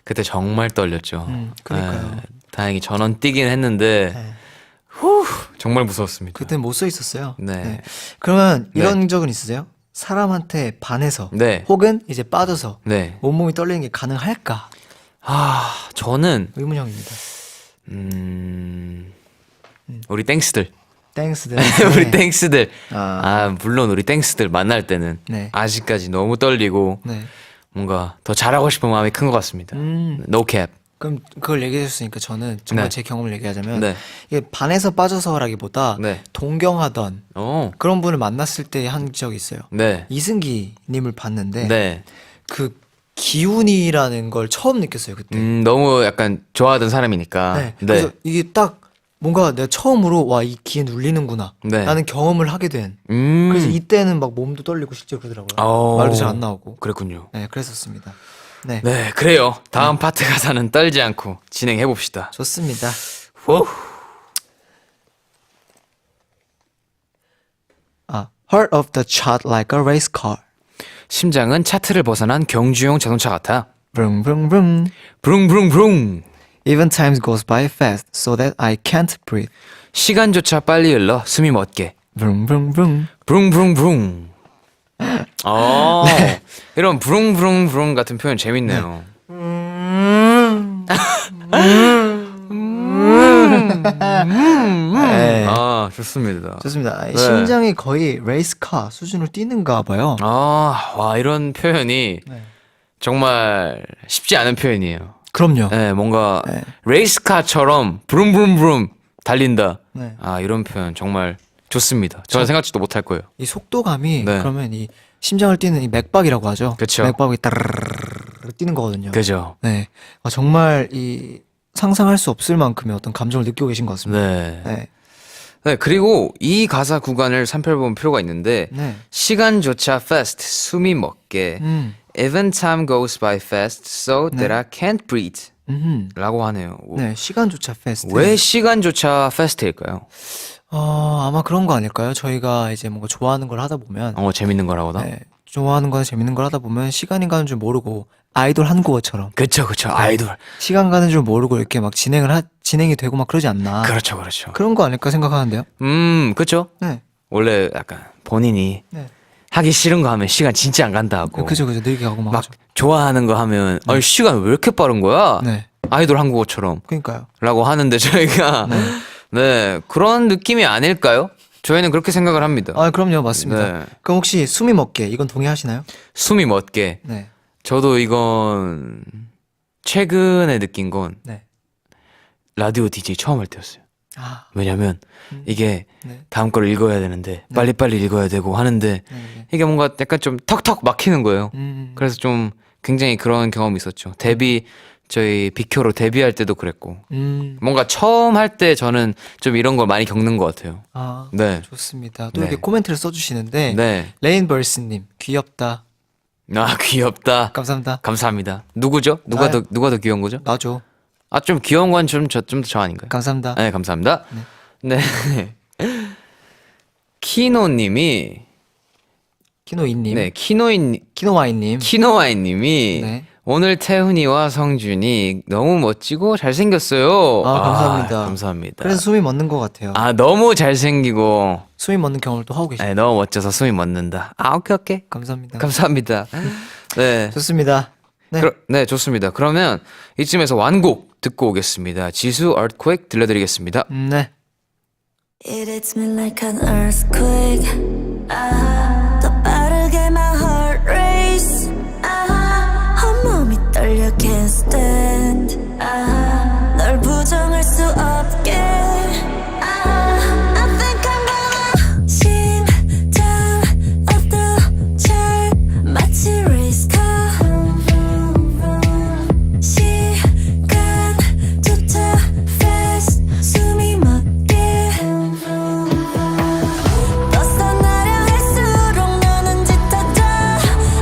그때 정말 떨렸죠. 그러니까요. 네, 다행히 전원 뛰긴 했는데 네. 정말 무서웠습니다. 그때 못 서 있었어요. 네. 그러면 네. 이런 적은 있으세요? 사람한테 반해서 네. 혹은 이제 빠져서 네. 온몸이 떨리는 게 가능할까? 저는 의문형입니다. 우리 땡스들. 땡스들. 우리 땡스들. 아. 물론 우리 땡스들 만날 때는 네. 아직까지 너무 떨리고 네. 뭔가 더 잘하고 싶은 마음이 큰 것 같습니다. No cap. 그럼 그걸 얘기해 줬으니까 저는 정말 네. 제 경험을 얘기하자면 네. 이게 반해서 빠져서라기보다 네. 동경하던 그런 분을 만났을 때 한 적이 있어요. 네. 이승기 님을 봤는데 네. 그 기운이라는 걸 처음 느꼈어요 그때. 너무 약간 좋아하던 사람이니까. 네. 그래서 이게 딱 뭔가 내가 처음으로 와 이 기에 눌리는구나 네. 라는 경험을 하게 된. 그래서 이때는 막 몸도 떨리고 실제로 그러더라고요. 말도 잘 안 나오고. 그랬군요. 네, 그랬었습니다. 네, 네, 그래요. 다음 파트 가사는 떨지 않고 진행해 봅시다. 좋습니다. Heart of the chart like a race car. 심장은 차트를 벗어난 경주용 자동차 같아. Vroom vroom vroom. 브룽브룽브룽. Even time goes by fast, so that I can't breathe. 시간조차 빨리 흘러 숨이 멎게. Vroom vroom vroom. 브룽브룽브룽. 이런 브룽브룽브룽 같은 표현 재밌네요. 네. 좋습니다. 좋습니다. 심장이 거의 레이스카 수준으로 뛰는가 봐요. 와, 이런 표현이 정말 쉽지 않은 표현이에요. 그럼요. 네, 뭔가 네. 레이스카처럼 브룸브룸브룸 달린다. 네. 이런 표현 정말 좋습니다. 저는 생각지도 못할 거예요. 이 속도감이 네. 그러면 이 심장을 뛰는 이 맥박이라고 하죠. 그쵸. 맥박이 따르르르 뛰는 거거든요. 그죠? 네. 정말 이 상상할 수 없을 만큼의 어떤 감정을 느끼고 계신 것 같습니다. 네. 네. 네, 그리고 이 가사 구간을 살펴볼 필요가 있는데 네. 시간조차 fast, 숨이 멎게 Even time goes by fast, so that I can't breathe 라고 하네요. 네, 시간조차 패스트. 왜 시간조차 fast일까요? 아마 그런 거 아닐까요? 저희가 이제 뭔가 좋아하는 걸 하다 보면 재밌는 거라고나? 네, 좋아하는 거나 재밌는 걸 하다 보면 시간이 가는 줄 모르고 아이돌 한국어처럼 그쵸, 아이돌. 시간 가는 줄 모르고 이렇게 막 진행이 되고 막 그러지 않나. 그렇죠. 그런 거 아닐까 생각하는데요. 그쵸? 네. 원래 약간 본인이 네. 하기 싫은 거 하면 시간 진짜 안 간다 하고 그죠. 느리게 가고 막. 막 좋아하는 거 하면 시간 왜 이렇게 빠른 거야? 네. 아이돌 한국어처럼 그러니까요. 라고 하는데 저희가 네, 그런 느낌이 아닐까요? 저희는 그렇게 생각을 합니다. 그럼요. 맞습니다. 네. 그럼 혹시 숨이 멎게 이건 동의하시나요? 숨이 멎게. 네. 저도 이건 최근에 느낀 건 네. 라디오 DJ 처음 할 때였어요. 아, 왜냐면 이게 네. 다음 걸 읽어야 되는데 빨리빨리 읽어야 되고 하는데 네. 이게 뭔가 약간 좀 턱턱 막히는 거예요. 그래서 그래서 좀 굉장히 그런 경험이 있었죠. 저희 비쿄로 데뷔할 때도 그랬고 뭔가 처음 할 때 저는 좀 이런 걸 많이 겪는 것 같아요. 아, 네. 좋습니다. 또 네. 이렇게 코멘트를 써주시는데 네. 레인버스님 귀엽다. 아, 귀엽다. 감사합니다. 감사합니다. 누구죠? 누가 나요. 더 귀여운 거죠? 나죠. 아, 좀 귀여운 건 좀 저 아닌가요? 감사합니다. 네, 감사합니다. 네. 키노님이 키노이님, 네, 키노와이님. 키노와이님이 네. 오늘 태훈이와 성준이 너무 멋지고 잘생겼어요. 아, 감사합니다. 감사합니다. 그래서 숨이 멎는 것 같아요. 아, 너무 잘생기고 숨이 멎는 경험을 또 하고 계시죠. 네, 너무 멋져서 숨이 멎는다. 아, 오케이. 감사합니다. 감사합니다. 네. 좋습니다. 네. 네, 좋습니다. 그러면 이쯤에서 완곡 듣고 오겠습니다. 지수 Earthquake 들려드리겠습니다. 네. It hits me like an earthquake. 더 빠르게 my heart race. 온몸이 떨려 can't stand. 널 부정할 수 없게. I think I'm gonna 심장 엎드쳐 마치 race car. 시간조차 fast 숨이 멎게. 벗어나려 할수록 너는 짙어져.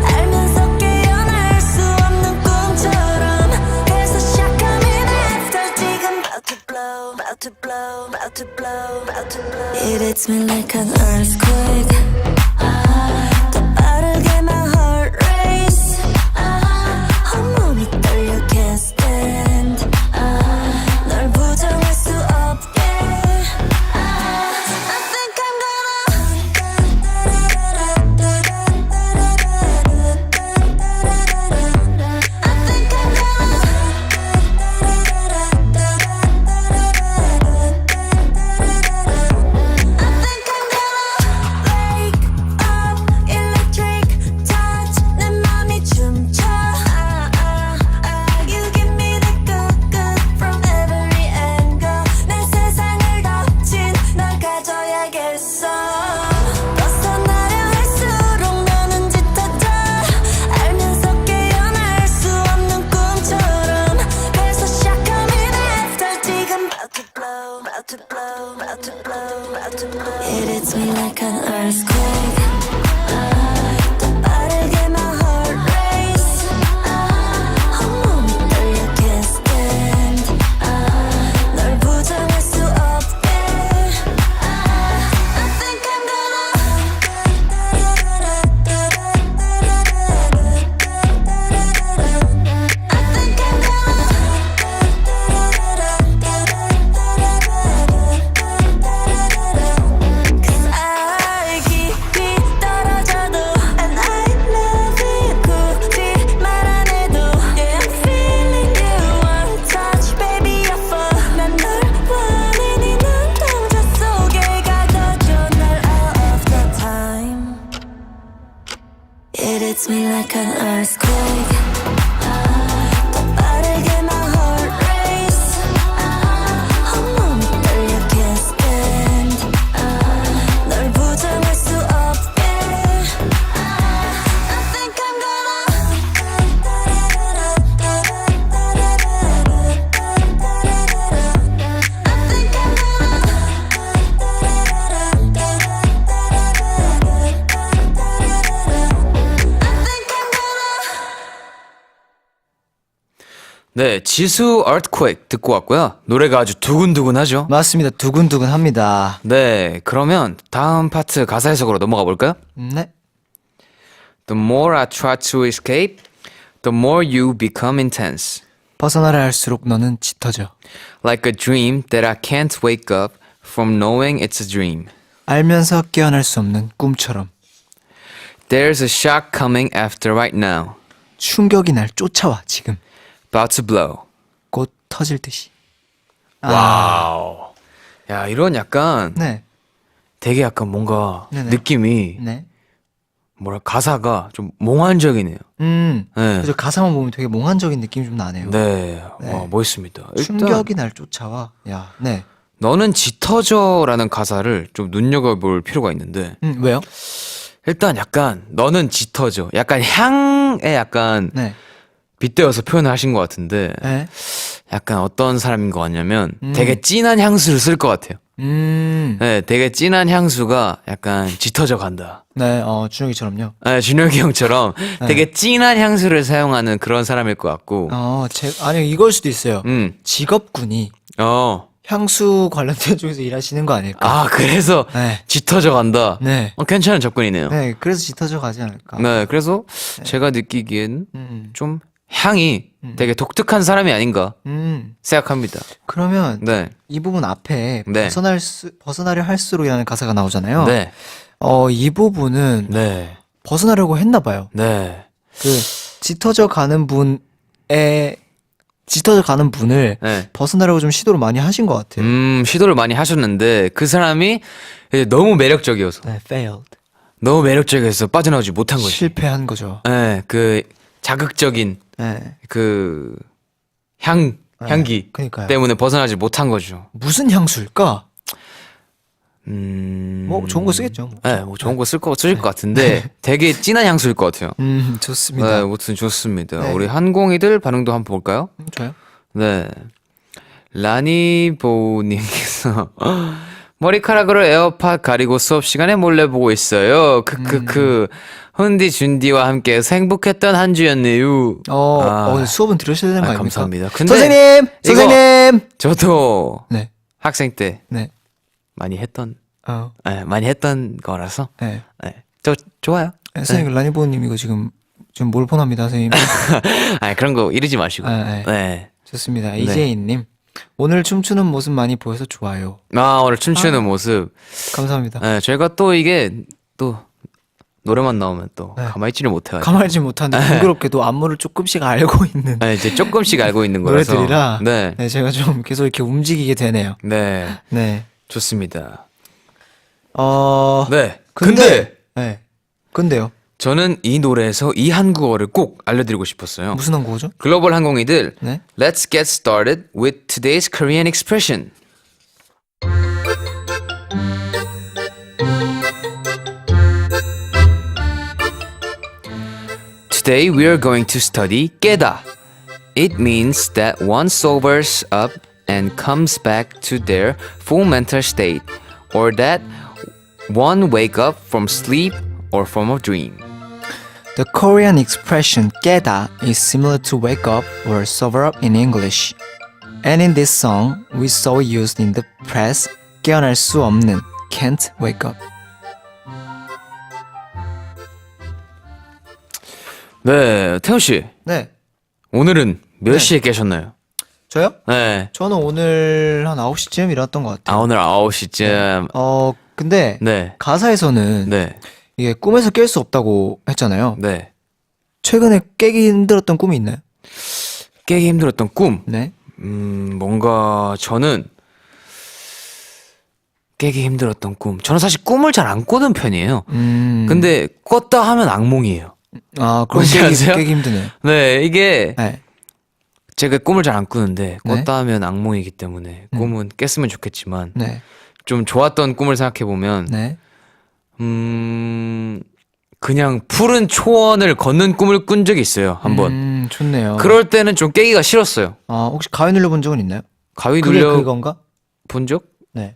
알면서 깨어날 수 없는 꿈처럼. 그래서 시작하면 after 지금 about to blow, about to blow, about to blow, about to blow. It hits me like an earthquake. 더 빠르게 my heart race. 온몸이 떨려 can't stand. 널 부정할 수 없게. I think I'm wake up, electric touch. 내 맘이 춤춰. You give me the good from every angle. 내 세상을 덮친 널 가져야겠어. 벗어나려 할수록 너는 짙어져. 알면서 깨어날 수 없는 꿈처럼. 그래서 시작하면 after 지금 about to blow, about to blow, about to blow, about to blow. It hits me like an earthquake. 더 빠르게 my heart race. 온몸이 떨려 can't stand. 널 부정할 수 없게. I think I'm Cause I 깊이 떨어져도 And I love you 굳이 말 안 해도 Yeah I'm feeling you one touch baby I fall 난 널 원해 네 눈동자 속에 가둬줘 날 all of the time It hits me like an earthquake 더 빠르게 my heart race 온몸이 떨려 can't stand 널 부정할 수 없게 I think I'm 네, 지수 Earthquake 듣고 왔고요. 노래가 아주 두근두근하죠. 맞습니다. 두근두근합니다. 네, 그러면 다음 파트 가사 해석으로 넘어가 볼까요? 네. The more I try to escape, the more you become intense. 벗어나려 할수록 너는 짙어져. Like a dream that I can't wake up from knowing it's a dream. 알면서 깨어날 수 없는 꿈처럼. There's a shock coming after right now. 충격이 날 쫓아와 지금. About to blow. 곧 터질 듯이. 와우. 야, 이런 약간 네. 되게 약간 뭔가 네네. 느낌이 네. 뭐라 가사가 좀 몽환적이네요. 네. 네. 가사만 보면 되게 몽환적인 느낌이 좀 나네요. 네. 네. 와, 멋있습니다. 일단 충격이 날 쫓아와. 야. 네. 너는 짙어져라는 가사를 좀 눈여겨볼 필요가 있는데 왜요? 일단 약간 너는 짙어져 약간 향에 약간 네. 빗대어서 표현을 하신 것 같은데 네. 약간 어떤 사람인 것 같냐면 되게 진한 향수를 쓸 것 같아요. 네, 되게 진한 향수가 약간 짙어져 간다. 네, 준혁이처럼요. 네, 준혁이 형처럼 되게 진한 향수를 사용하는 그런 사람일 것 같고 아니요, 이걸 수도 있어요. 음. 직업군이 어. 향수 관련된 쪽에서 일하시는 거 아닐까? 아, 그래서 네. 짙어져 간다. 네. 괜찮은 접근이네요. 네, 네, 그래서 짙어져 가지 않을까? 그래서 제가 느끼기엔 음. 좀 향이 되게 독특한 사람이 아닌가 생각합니다. 그러면 네. 이 부분 앞에 네. 벗어나려 할수록이라는 가사가 나오잖아요. 네. 이 부분은 네. 벗어나려고 했나 봐요. 네. 짙어져 가는 분을 네. 벗어나려고 좀 시도를 많이 하신 것 같아요. 시도를 많이 하셨는데 그 사람이 이제 너무 매력적이어서 네, failed. 너무 매력적이어서 빠져나오지 못한 거지. 실패한 거죠. 네, 그 자극적인 네. 그 향기 그러니까요. 때문에 벗어나지 못한 거죠. 무슨 향수일까? 음. 뭐 좋은 거 쓰겠죠. 뭐. 네, 뭐 좋은 거 쓰실 것 같은데 되게 진한 향수일 것 같아요. 좋습니다. 네, 아무튼 좋습니다. 네. 우리 한공이들 반응도 한번 볼까요? 좋아요. 네. 라니보우님께서 머리카락으로 에어팟 가리고 수업 시간에 몰래 보고 있어요. 크크크. 훈디 준디와 함께해서 행복했던 한 주였네요. 수업은 들으셔야 되는 거 아닙니까? 감사합니다. 근데 선생님! 저도 네. 학생 때 네. 많이 했던 네. 거라서 네. 저 좋아요. 선생님, 라니보님 이거 지금 몰폰합니다, 선생님. 그런 거 이러지 마시고. 네. 네. 좋습니다. 이재인님. 오늘 춤추는 모습 많이 보여서 좋아요. 오늘 춤추는 모습. 감사합니다. 네, 저희가 또 이게 또 노래만 나오면 또 네. 가만히 있지를 못해요. 가만히 있지 못하는데 공교롭게도 안무를 조금씩 알고 있는 네, 이제 조금씩 알고 있는 거라서. 노래들이라 네. 네, 제가 좀 계속 이렇게 움직이게 되네요. 네. 네. 좋습니다. 네. 근데요. 저는 이 노래에서 이 한국어를 꼭 알려드리고 싶었어요. 무슨 한국어죠? 글로벌 항공이들, 네. Let's get started with today's Korean expression. Today we are going to study 깨다. It means that one sobers up and comes back to their full mental state, or that one wake up from sleep or from a dream. The Korean expression 깨다 is similar to wake up or sober up in English. And in this song, we saw used in the press 깨어날 수 없는 can't wake up. 네, 태훈 씨. 네. 오늘은 몇 네. 시에 깨셨나요? 저요? 네. 저는 오늘 한 9시쯤 일어났던 것 같아요. 오늘 9시쯤. 근데 네. 가사에서는 네. 이게 꿈에서 깰 수 없다고 했잖아요. 네. 최근에 깨기 힘들었던 꿈이 있나요? 깨기 힘들었던 꿈. 네. 뭔가 저는 깨기 힘들었던 꿈. 저는 사실 꿈을 잘 안 꾸는 편이에요. 근데 꿨다 하면 악몽이에요. 그럼 뭔지 아세요? 깨기 힘드네요. 네, 이게 네. 제가 꿈을 잘 안 꾸는데 네. 꿨다 하면 악몽이기 때문에 꿈은 깼으면 좋겠지만 네. 좀 좋았던 꿈을 생각해 보면 네. 그냥 푸른 초원을 걷는 꿈을 꾼 적이 있어요. 한번. 좋네요. 그럴 때는 좀 깨기가 싫었어요. 혹시 가위 눌려본 적은 있나요? 가위 그게 눌려 그건가? 본 적 네.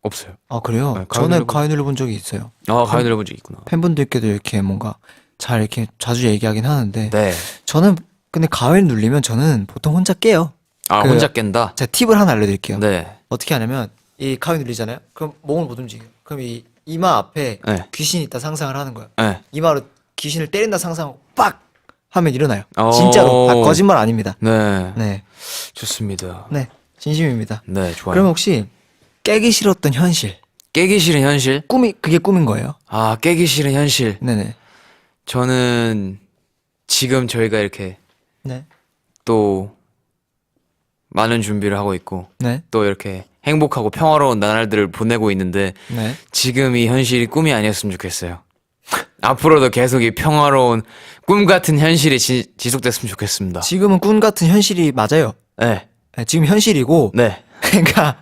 없어요. 그래요? 네, 가위 저는 눌려본- 가위 눌려본 적이 있어요. 가위 눌려본 적 있구나. 팬분들께도 이렇게 뭔가 잘 이렇게 자주 얘기하긴 하는데 네. 저는 근데 가위 눌리면 저는 보통 혼자 깨요. 혼자 깬다. 제가 팁을 하나 알려드릴게요. 네. 어떻게 하냐면 이 가위 눌리잖아요. 그럼 몸을 못 움직여요. 그럼 이 이마 앞에 네. 귀신이 있다 상상을 하는 거예요. 네. 이마로 귀신을 때린다 상상하고 빡 하면 일어나요. 오. 진짜로. 거짓말 아닙니다. 네. 네. 좋습니다. 네. 진심입니다. 네, 좋아요. 그럼 혹시 깨기 싫었던 현실. 깨기 싫은 현실? 그게 꿈인 거예요. 깨기 싫은 현실. 네네. 저는 지금 저희가 이렇게 네. 또 많은 준비를 하고 있고 네. 또 이렇게 행복하고 평화로운 나날들을 보내고 있는데 네. 지금 이 현실이 꿈이 아니었으면 좋겠어요. 앞으로도 계속 이 평화로운 꿈 같은 현실이 지속됐으면 좋겠습니다. 지금은 꿈 같은 현실이 맞아요. 네. 네, 지금 현실이고 네. 그러니까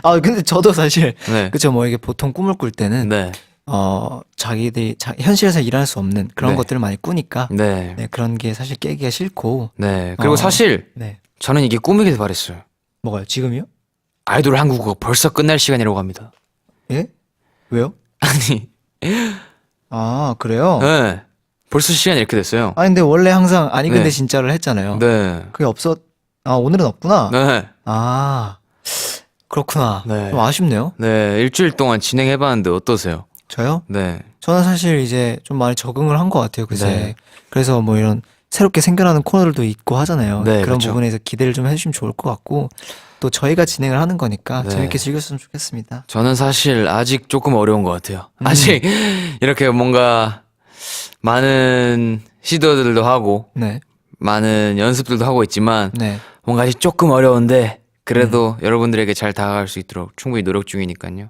아 근데 저도 사실 네. 그쵸 뭐 이게 보통 꿈을 꿀 때는 네. 자기들이 현실에서 일할 수 없는 그런 네. 것들을 많이 꾸니까 네. 네, 그런 게 사실 깨기가 싫고 네. 그리고 어. 사실 네 저는 이게 꿈이길 바랬어요. 뭐가요 지금이요? 아이돌 한국어 벌써 끝날 시간이라고 합니다. 예? 왜요? 아니, 아 그래요? 네. 벌써 시간이 이렇게 됐어요. 아니 근데 원래 항상 아니 근데 네. 진짜를 했잖아요. 네. 그게 아 오늘은 없구나. 네. 아 그렇구나. 네. 좀 아쉽네요. 네. 일주일 동안 진행해봤는데 어떠세요? 저요? 네. 저는 사실 이제 좀 많이 적응을 한 것 같아요 그새. 네. 그래서 뭐 이런 새롭게 생겨나는 코너들도 있고 하잖아요. 네, 그런 그렇죠. 부분에서 기대를 좀 해주시면 좋을 것 같고 또 저희가 진행을 하는 거니까 네. 재밌게 즐겼으면 좋겠습니다. 저는 사실 아직 조금 어려운 것 같아요. 아직 이렇게 뭔가 많은 시도들도 하고 네, 많은 연습들도 하고 있지만 네, 뭔가 아직 조금 어려운데 그래도 여러분들에게 잘 다가갈 수 있도록 충분히 노력 중이니까요.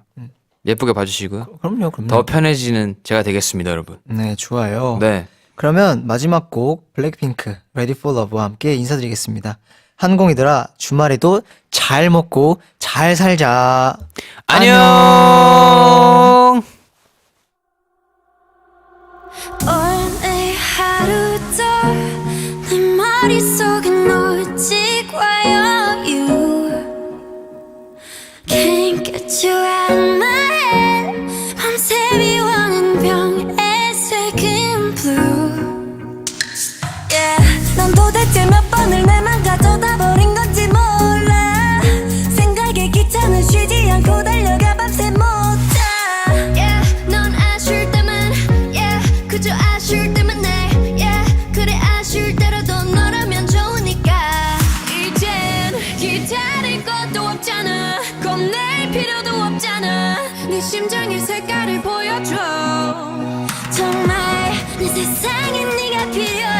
예쁘게 봐주시고요. 그럼요. 더 편해지는 제가 되겠습니다, 여러분. 네, 좋아요. 네. 그러면 마지막 곡 블랙핑크 Ready for Love와 함께 인사드리겠습니다. 한공이들아 주말에도 잘 먹고 잘 살자. 안녕. 오늘 하루도 내 머릿속엔 오직 와요 You Can't get you out of my head 밤새 비워낸 병에 새긴 blue Yeah 넌 도대체 몇 번을 내만 가져다 버린 건지 몰라 생각에 기차는 쉬지 않고 달려가 밤새 못 자 Yeah 넌 아쉬울 때만 Yeah 그저 아쉬울 때만 내 Yeah 그래 아쉬울 때라도 너라면 좋으니까 이젠 기다릴 것도 없잖아 겁낼 필요도 없잖아 네 심장의 색깔을 보여줘 정말 내 세상엔 네가 필요해